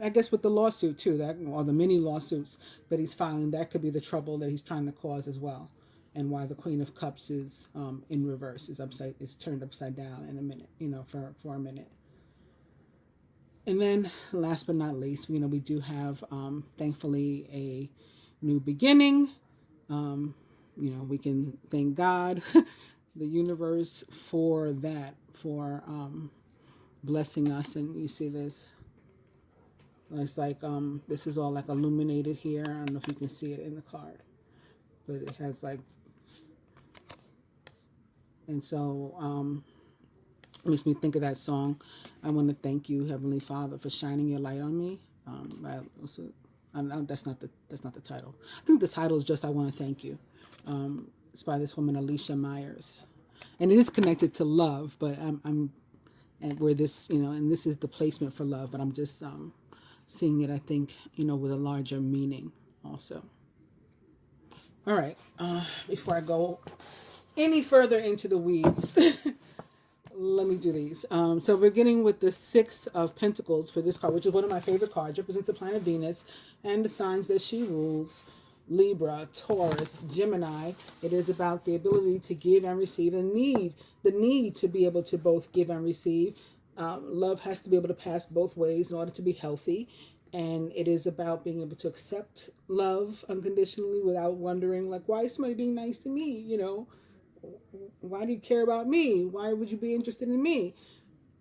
I guess with the lawsuit too, or the many lawsuits that he's filing, that could be the trouble that he's trying to cause as well, and why the Queen of Cups is in reverse, is turned upside down in a minute, for a minute. And then, last but not least, we do have, thankfully, a new beginning. We can thank God, the universe, for that, for blessing us. And you see this. It's like this is all like illuminated here. I don't know if you can see it in the card, but it has like, and so makes me think of that song. I want to thank you, Heavenly Father, for shining your light on me. That's not the title. I think the title is just "I Want to Thank You." It's by this woman, Alicia Myers, and it is connected to love. But I'm and where this, and this is the placement for love. But I'm just seeing it, I think, with a larger meaning also. All right. Before I go any further into the weeds. Let me do these. So beginning with the Six of Pentacles for this card, which is one of my favorite cards, represents the planet Venus and the signs that she rules: Libra, Taurus, Gemini. It is about the ability to give and receive, the need to be able to both give and receive. Love has to be able to pass both ways in order to be healthy. And it is about being able to accept love unconditionally without wondering, like, why is somebody being nice to me? Why do you care about me? Why would you be interested in me?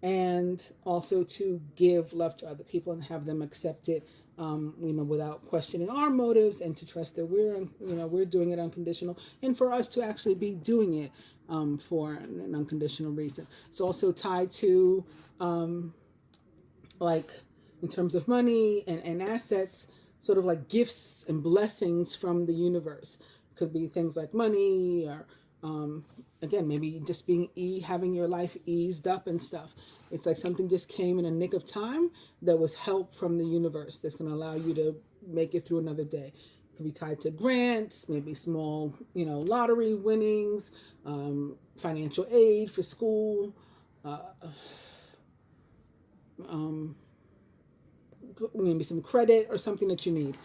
And also to give love to other people and have them accept it without questioning our motives, and to trust that we're doing it unconditional, and for us to actually be doing it for an unconditional reason. It's also tied to like in terms of money and assets, sort of like gifts and blessings from the universe. Could be things like money, or again, maybe just having your life eased up and stuff. It's like something just came in a nick of time that was help from the universe that's going to allow you to make it through another day. It could be tied to grants, maybe small, lottery winnings, financial aid for school, maybe some credit or something that you need.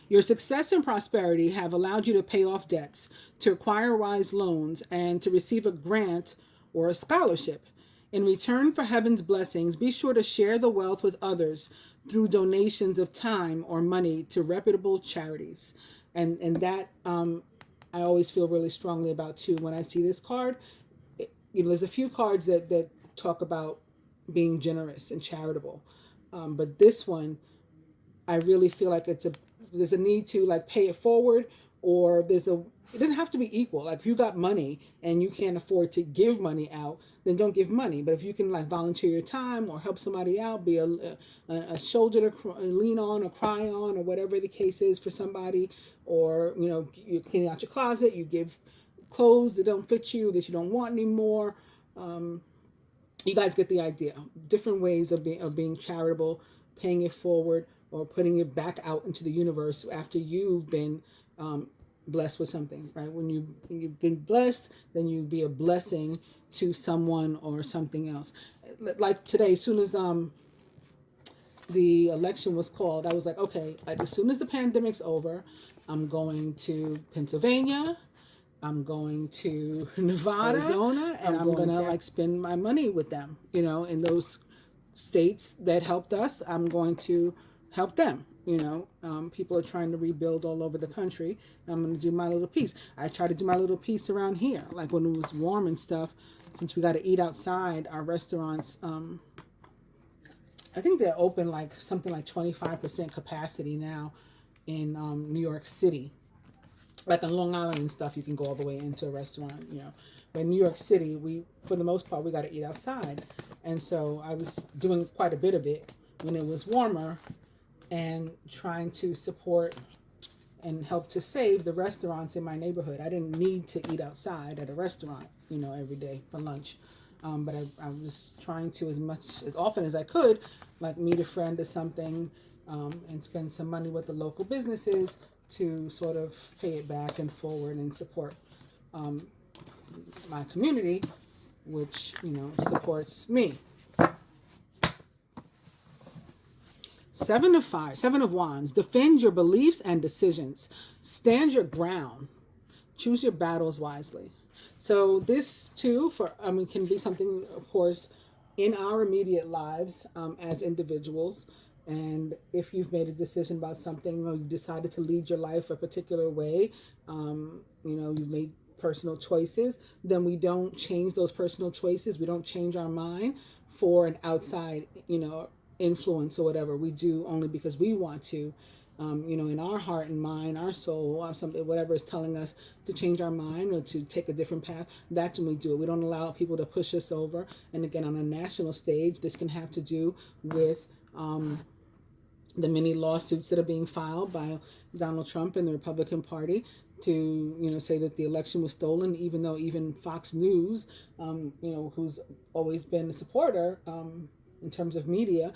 Your success and prosperity have allowed you to pay off debts, to acquire wise loans, and to receive a grant or a scholarship. In return for heaven's blessings, be sure to share the wealth with others through donations of time or money to reputable charities. And that I always feel really strongly about too. When I see this card, there's a few cards that talk about being generous and charitable. But this one, I really feel like there's a need to like pay it forward, or it doesn't have to be equal. Like if you got money and you can't afford to give money out, then don't give money. But if you can like volunteer your time or help somebody out, be a shoulder to lean on or cry on, or whatever the case is for somebody, or you're cleaning out your closet, you give clothes that don't fit you, that you don't want anymore. You guys get the idea. Different ways of being charitable, paying it forward, or putting it back out into the universe after you've been blessed with something, right? When you've been blessed, then you be a blessing to someone or something else. Like today, as soon as the election was called, I was like, okay, like as soon as the pandemic's over, I'm going to Pennsylvania, I'm going to Nevada, Arizona, and I'm gonna like spend my money with them, in those states that helped us. I'm going to help them. People are trying to rebuild all over the country. I'm going to do my little piece. I try to do my little piece around here. Like when it was warm and stuff, since we got to eat outside, our restaurants, I think they're open like something like 25% capacity now in New York City. Like on Long Island and stuff, you can go all the way into a restaurant, But in New York City, for the most part, we got to eat outside. And so I was doing quite a bit of it when it was warmer, and trying to support and help to save the restaurants in my neighborhood. I didn't need to eat outside at a restaurant, every day for lunch. But I was trying to, as often as I could, like meet a friend or something, and spend some money with the local businesses to sort of pay it back and forward and support my community, which, supports me. Seven of Wands. Defend your beliefs and decisions. Stand your ground. Choose your battles wisely. So this too, can be something, of course, in our immediate lives as individuals. And if you've made a decision about something, or you've decided to lead your life a particular way, you've made personal choices, then we don't change those personal choices. We don't change our mind for an outside, influence or whatever. We do only because we want to, in our heart and mind, our soul, or something, whatever is telling us to change our mind or to take a different path. That's when we do it. We don't allow people to push us over. And again, on a national stage, this can have to do with the many lawsuits that are being filed by Donald Trump and the Republican Party to, say that the election was stolen, even though even Fox News, who's always been a supporter in terms of media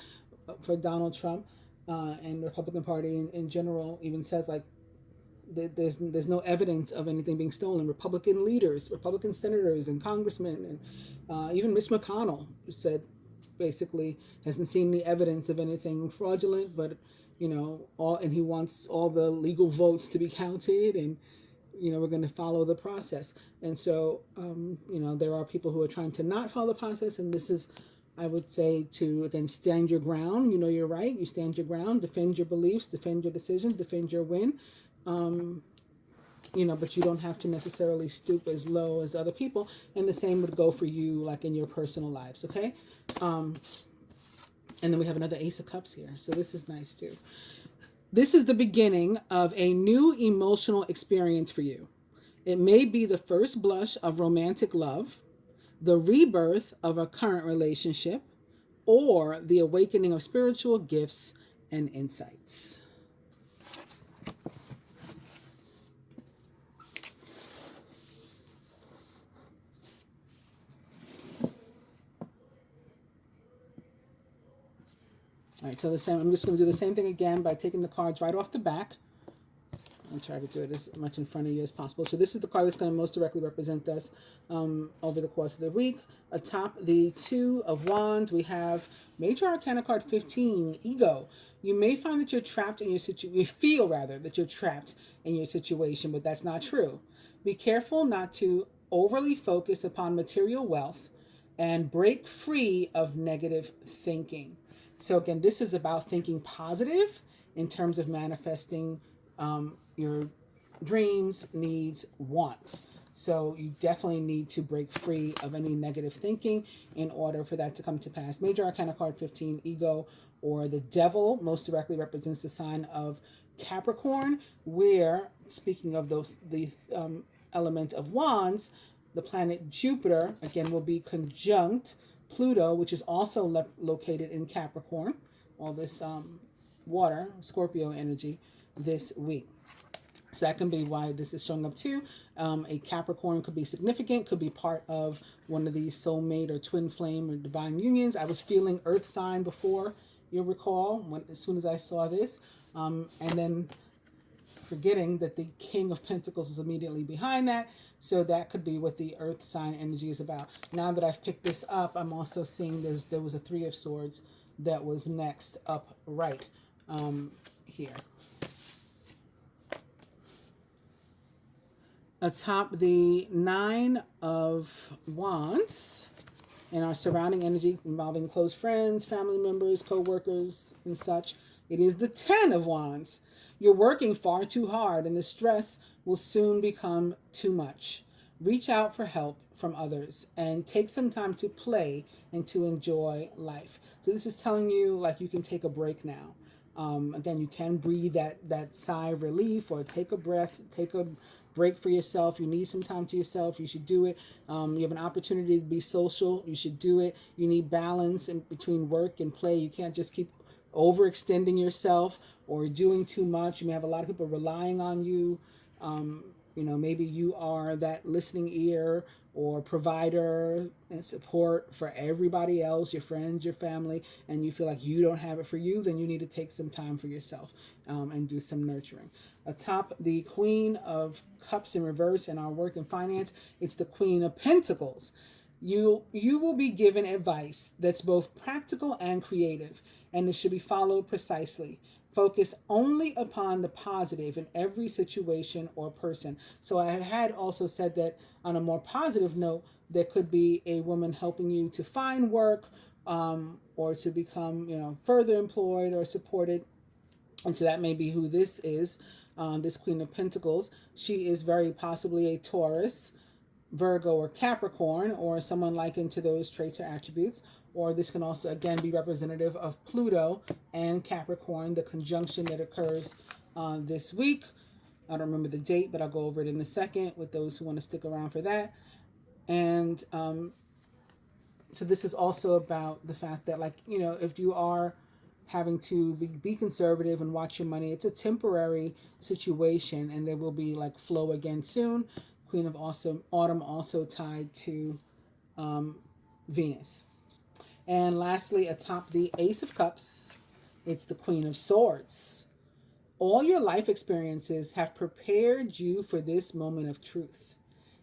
for Donald Trump and the Republican Party in general, even says like there's no evidence of anything being stolen. Republican leaders, Republican senators and congressmen, and even Mitch McConnell said basically hasn't seen the evidence of anything fraudulent, but and he wants all the legal votes to be counted, and we're going to follow the process. And so there are people who are trying to not follow the process, and this is, I would say, to again stand your ground. You're right. You stand your ground, defend your beliefs, defend your decisions, defend your win. But you don't have to necessarily stoop as low as other people. And the same would go for you, like in your personal lives, okay? And then we have another Ace of Cups here. So this is nice too. This is the beginning of a new emotional experience for you. It may be the first blush of romantic love, the rebirth of a current relationship, or the awakening of spiritual gifts and insights. All right, so the same. I'm just going to do the same thing again by taking the cards right off the back. I'll try to do it as much in front of you as possible. So this is the card that's going to most directly represent us over the course of the week. Atop the Two of Wands, we have Major Arcana card 15, Ego. You may find that you're trapped in your situation. You feel, rather, that you're trapped in your situation, but that's not true. Be careful not to overly focus upon material wealth and break free of negative thinking. So again, this is about thinking positive in terms of manifesting your dreams, needs, wants. So you definitely need to break free of any negative thinking in order for that to come to pass. Major Arcana card 15, Ego, or the Devil, most directly represents the sign of Capricorn, where, speaking of the element of wands, the planet Jupiter, again, will be conjunct Pluto, which is also located in Capricorn, all this water, Scorpio energy this week. So that can be why this is showing up too. A Capricorn could be significant, could be part of one of these soulmate or twin flame or divine unions. I was feeling earth sign before, you'll recall, as soon as I saw this. And then forgetting that the King of Pentacles is immediately behind that. So that could be what the earth sign energy is about. Now that I've picked this up, I'm also seeing there was a Three of Swords that was next up right here. Atop the Nine of Wands and our surrounding energy involving close friends, family members, co-workers, and such, it is the Ten of Wands. You're working far too hard and the stress will soon become too much. Reach out for help from others and take some time to play and to enjoy life. So this is telling you, like, you can take a break now. Again, you can breathe that sigh of relief, or take a breath, take a break for yourself. You need some time to yourself. You should do it. You have an opportunity to be social. You should do it. You need balance in between work and play. You can't just keep overextending yourself or doing too much. You may have a lot of people relying on you. Maybe you are that listening ear or provider and support for everybody else, your friends, your family, and you feel like you don't have it for you, then you need to take some time for yourself and do some nurturing. Atop the Queen of Cups in reverse in our work and finance, it's the Queen of Pentacles. You will be given advice that's both practical and creative, and it should be followed precisely. Focus only upon the positive in every situation or person. So I had also said that on a more positive note, there could be a woman helping you to find work or to become, further employed or supported. And so that may be who this is, this Queen of Pentacles. She is very possibly a Taurus, Virgo, or Capricorn, or someone likened to those traits or attributes. Or this can also, again, be representative of Pluto and Capricorn, the conjunction that occurs this week. I don't remember the date, but I'll go over it in a second with those who want to stick around for that. And so this is also about the fact that, if you are having to be conservative and watch your money, it's a temporary situation, and there will be flow again soon. Queen of Autumn also tied to Venus. And lastly, atop the Ace of Cups, it's the Queen of Swords. All your life experiences have prepared you for this moment of truth.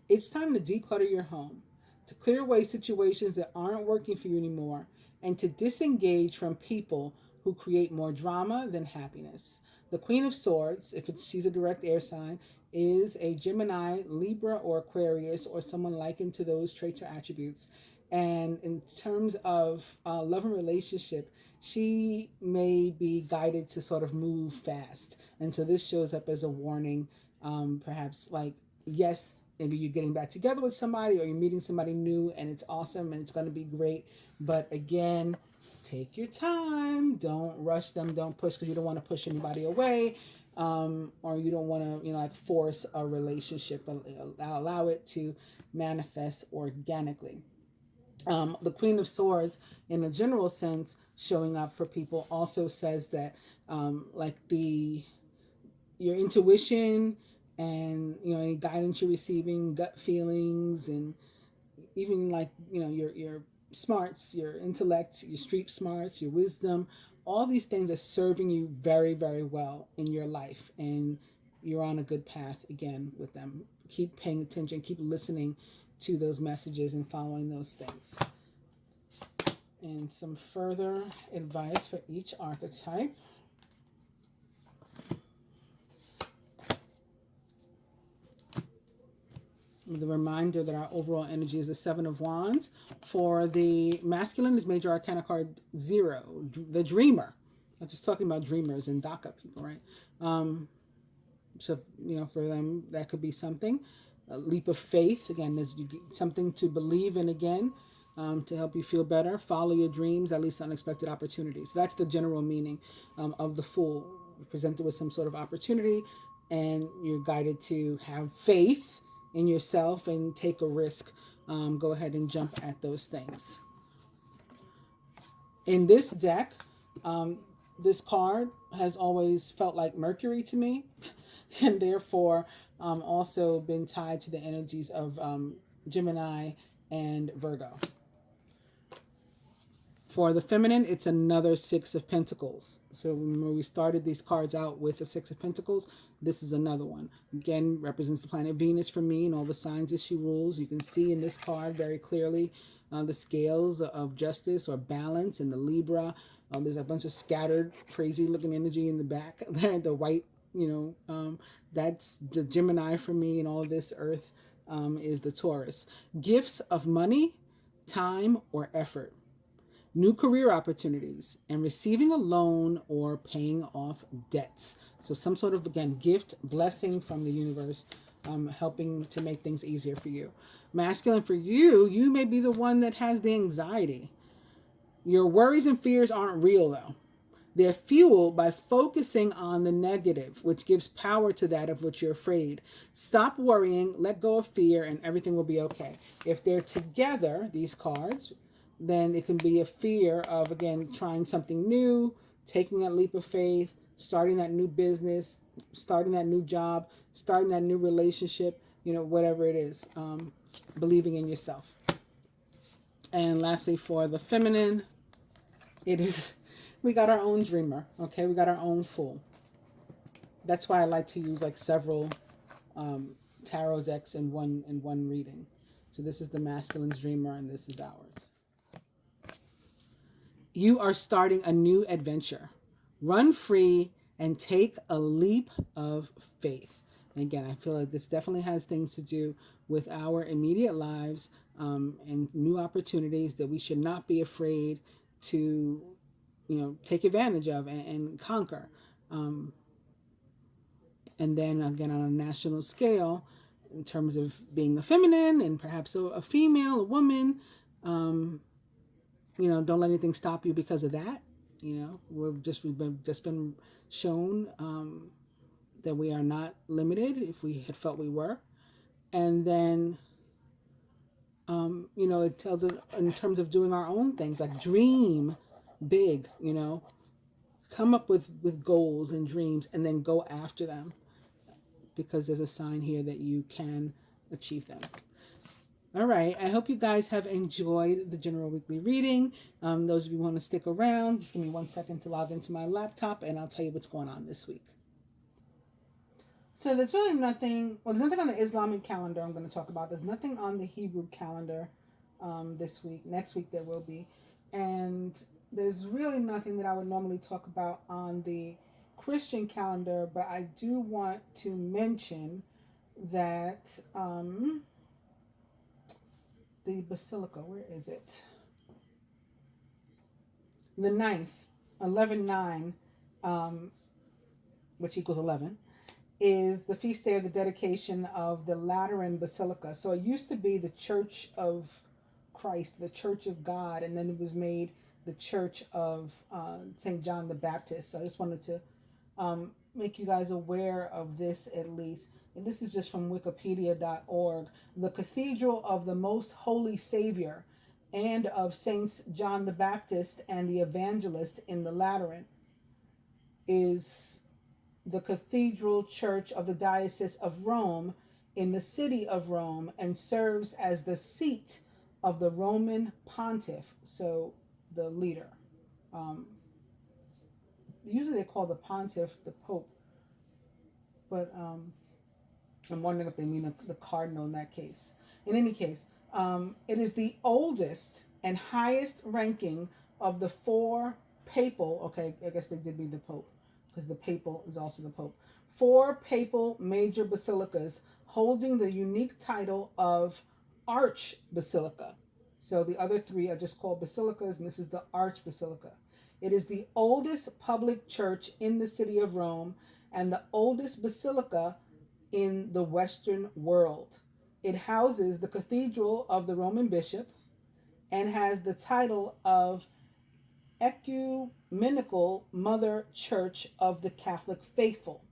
It's time to declutter your home, to clear away situations that aren't working for you anymore, and to disengage from people who create more drama than happiness. The Queen of Swords, she's a direct air sign, is a Gemini, Libra, or Aquarius, or someone likened to those traits or attributes. And in terms of love and relationship, she may be guided to sort of move fast. And so this shows up as a warning, perhaps yes, maybe you're getting back together with somebody or you're meeting somebody new and it's awesome and it's going to be great. But again, take your time. Don't rush them. Don't push, because you don't want to push anybody away. Or you don't want to, like force a relationship. Allow it to manifest organically. The Queen of Swords, in a general sense, showing up for people also says that, like your intuition and any guidance you're receiving, gut feelings, and even like your smarts, your intellect, your street smarts, your wisdom, all these things are serving you very, very well in your life, and you're on a good path again with them. Keep paying attention, keep listening to those messages and following those things. And some further advice for each archetype. The reminder that our overall energy is the Seven of Wands. For the masculine is Major Arcana card 0, the Dreamer. I'm just talking about dreamers and DACA people, right? So, for them, that could be something. A leap of faith. Again, there's something to believe in again, to help you feel better. Follow your dreams, at least unexpected opportunities. So that's the general meaning of the Fool. You're presented with some sort of opportunity, and you're guided to have faith in yourself and take a risk. Go ahead and jump at those things. In this deck, this card has always felt like Mercury to me, and therefore also been tied to the energies of Gemini and Virgo. For the feminine, it's another Six of Pentacles. So when we started these cards out with the Six of Pentacles, this is another one. Again, represents the planet Venus for me and all the signs that she rules. You can see in this card very clearly the scales of justice or balance in the Libra. There's a bunch of scattered, crazy looking energy in the back there, the white, that's the Gemini for me, and all of this Earth is the Taurus. Gifts of money, time, or effort. New career opportunities, and receiving a loan or paying off debts. So some sort of, again, gift, blessing from the universe, helping to make things easier for you. Masculine for you, you may be the one that has the anxiety. Your worries and fears aren't real though. They're fueled by focusing on the negative, which gives power to that of which you're afraid. Stop worrying, let go of fear, and everything will be okay. If they're together, these cards, then it can be a fear of, again, trying something new, taking that leap of faith, starting that new business, starting that new job, starting that new relationship, whatever it is, believing in yourself. And lastly, for the feminine, we got our own dreamer, okay? We got our own Fool. That's why I like to use like several tarot decks in one reading. So this is the masculine's dreamer, and this is ours. You are starting a new adventure. Run free and take a leap of faith. And again, I feel like this definitely has things to do with our immediate lives, and new opportunities that we should not be afraid to, take advantage of and conquer. And then again, on a national scale, in terms of being a feminine and perhaps a female, a woman, don't let anything stop you because of that. We've just been shown that we are not limited if we had felt we were. And then, it tells us in terms of doing our own things, like dream big, come up with goals and dreams and then go after them, because there's a sign here that you can achieve them. All right, I hope you guys have enjoyed the general weekly reading. Those of you who want to stick around, just give me 1 second to log into my laptop and I'll tell you what's going on this week. So there's really nothing, there's nothing on the Islamic calendar I'm going to talk about. There's nothing on the Hebrew calendar this week. Next week there will be. And there's really nothing that I would normally talk about on the Christian calendar, but I do want to mention that the Basilica, where is it? The 9th, 11/9, which equals 11, is the feast day of the dedication of the Lateran Basilica. So it used to be the Church of Christ, the Church of God, and then it was made the Church of St. John the Baptist. So I just wanted to make you guys aware of this at least. And this is just from wikipedia.org. The Cathedral of the Most Holy Savior and of Saints John the Baptist and the Evangelist in the Lateran is the Cathedral Church of the Diocese of Rome in the city of Rome and serves as the seat of the Roman Pontiff, so the leader. Usually they call the Pontiff the Pope, but I'm wondering if they mean the Cardinal in that case. In any case, it is the oldest and highest ranking of the four papal, okay, I guess they did mean the Pope, because the papal is also the Pope. Four papal major basilicas holding the unique title of Archbasilica. So the other three are just called basilicas, and this is the Archbasilica. It is the oldest public church in the city of Rome and the oldest basilica in the Western world. It houses the cathedral of the Roman bishop and has the title of Ecumenical Mother Church of the Catholic Faithful.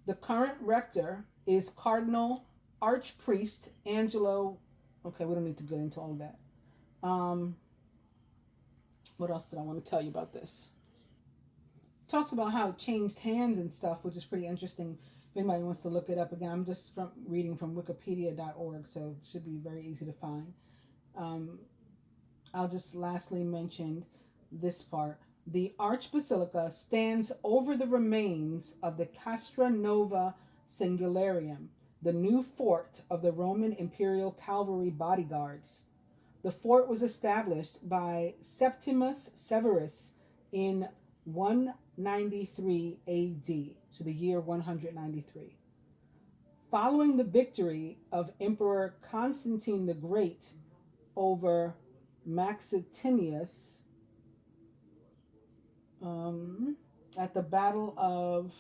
The current rector is Cardinal Archpriest Angelo. Okay, we don't need to get into all of that. What else did I want to tell you about this? Talks about how it changed hands and stuff, which is pretty interesting. If anybody wants to look it up again, I'm just reading from wikipedia.org, so it should be very easy to find. I'll just lastly mention this part. The Archbasilica stands over the remains of the Castra Nova Singularium, the new fort of the Roman Imperial Cavalry bodyguards. The fort was established by Septimus Severus in 193 AD, so the year 193. Following the victory of Emperor Constantine the Great over Maxentius at the Battle of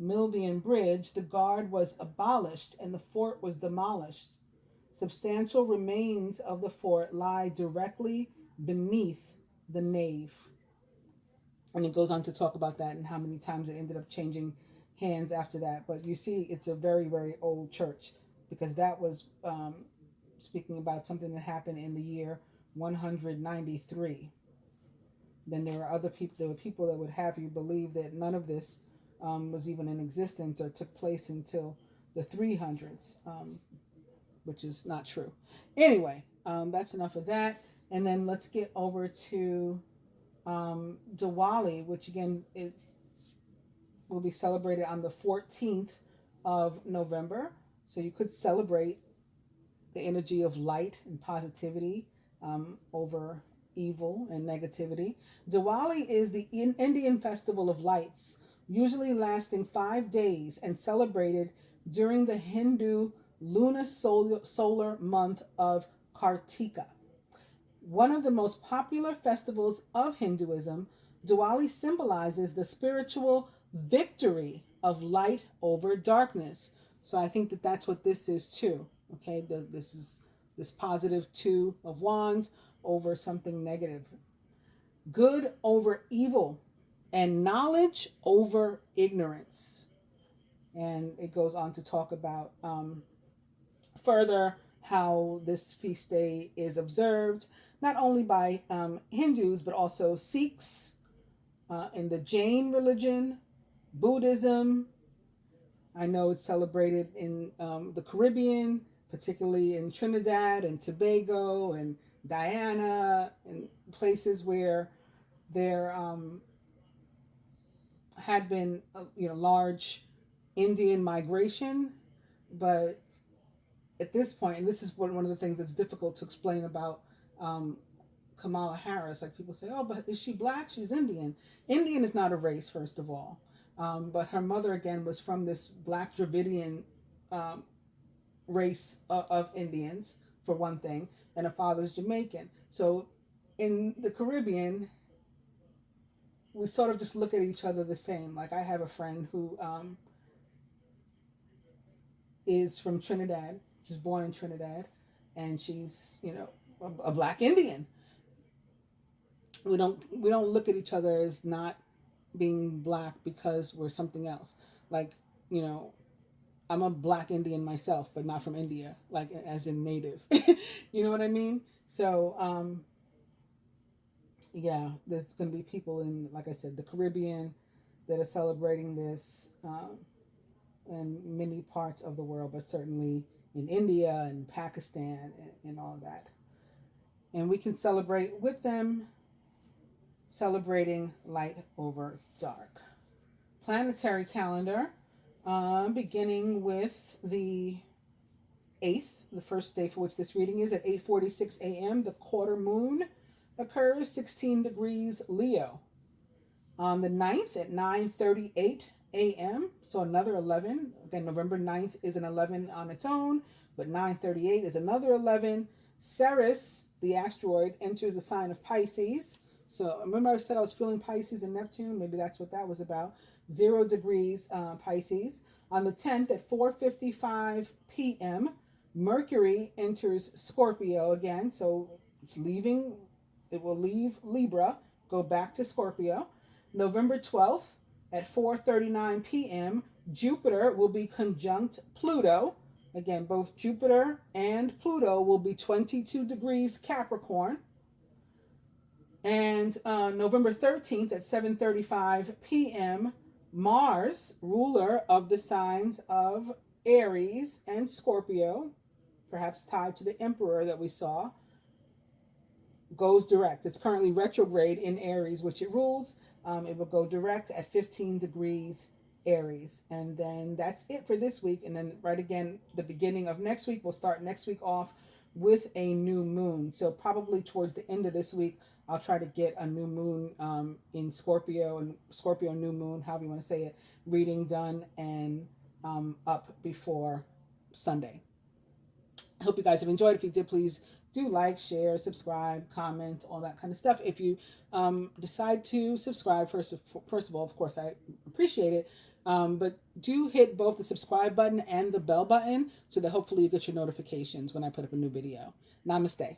Milvian Bridge, the guard was abolished and the fort was demolished. Substantial remains of the fort lie directly beneath the nave. And it goes on to talk about that and how many times it ended up changing hands after that. But you see, it's a very, very old church, because that was speaking about something that happened in the year 193. Then there were other people. There were people that would have you believe that none of this was even in existence or took place until the 300s, which is not true. Anyway, that's enough of that. And then let's get over to Diwali, which again it will be celebrated on the 14th of November. So you could celebrate the energy of light and positivity over evil and negativity. Diwali is the Indian festival of lights, usually lasting 5 days and celebrated during the Hindu lunar solar month of Kartika. One of the most popular festivals of Hinduism, Diwali symbolizes the spiritual victory of light over darkness. So I think that that's what this is too. Okay, this is this positive two of wands over something negative. Good over evil, and knowledge over ignorance. And it goes on to talk about further how this feast day is observed not only by Hindus but also Sikhs in the Jain religion, Buddhism. I know it's celebrated in the Caribbean, particularly in Trinidad and Tobago and Guyana, and places where there had been large Indian migration. But at this point, and this is one of the things that's difficult to explain about Kamala Harris, like people say, oh, but is she black? She's Indian. Indian is not a race, first of all. But her mother, again, was from this black Dravidian race of Indians, for one thing, and her father's Jamaican. So in the Caribbean, we sort of just look at each other the same. Like I have a friend who is from Trinidad. She's born in Trinidad, and she's, a black Indian. We don't look at each other as not being black because we're something else. Like, you know, I'm a black Indian myself, but not from India, like as in native. You know what I mean? So, yeah, there's going to be people in, like I said, the Caribbean that are celebrating this, in many parts of the world, but certainly in India and Pakistan and all that. And we can celebrate with them, celebrating light over dark. Planetary calendar, beginning with the 8th, the first day for which this reading is at 8:46 a.m. The quarter moon occurs 16 degrees Leo. On the 9th at 9:38 a.m., so another 11. Again, November 9th is an 11 on its own, but 9:38 is another 11. Ceres, the asteroid, enters the sign of Pisces. So remember I said I was feeling Pisces and Neptune? Maybe that's what that was about. 0 degrees Pisces. On the 10th at 4:55 p.m., Mercury enters Scorpio again. So it will leave Libra, go back to Scorpio. November 12th at 4:39 p.m., Jupiter will be conjunct Pluto. Again, both Jupiter and Pluto will be 22 degrees Capricorn. And November 13th at 7:35 p.m., Mars, ruler of the signs of Aries and Scorpio, perhaps tied to the Emperor that we saw, goes direct. It's currently retrograde in Aries, which it rules. It will go direct at 15 degrees Aries. And then that's it for this week. And then right again, the beginning of next week, we'll start next week off with a new moon. So probably towards the end of this week, I'll try to get a new moon in Scorpio and Scorpio new moon, however you want to say it, reading done and up before Sunday. I hope you guys have enjoyed. If you did, please do like, share, subscribe, comment, all that kind of stuff. If you decide to subscribe, first of all, of course, I appreciate it. But do hit both the subscribe button and the bell button so that hopefully you get your notifications when I put up a new video. Namaste.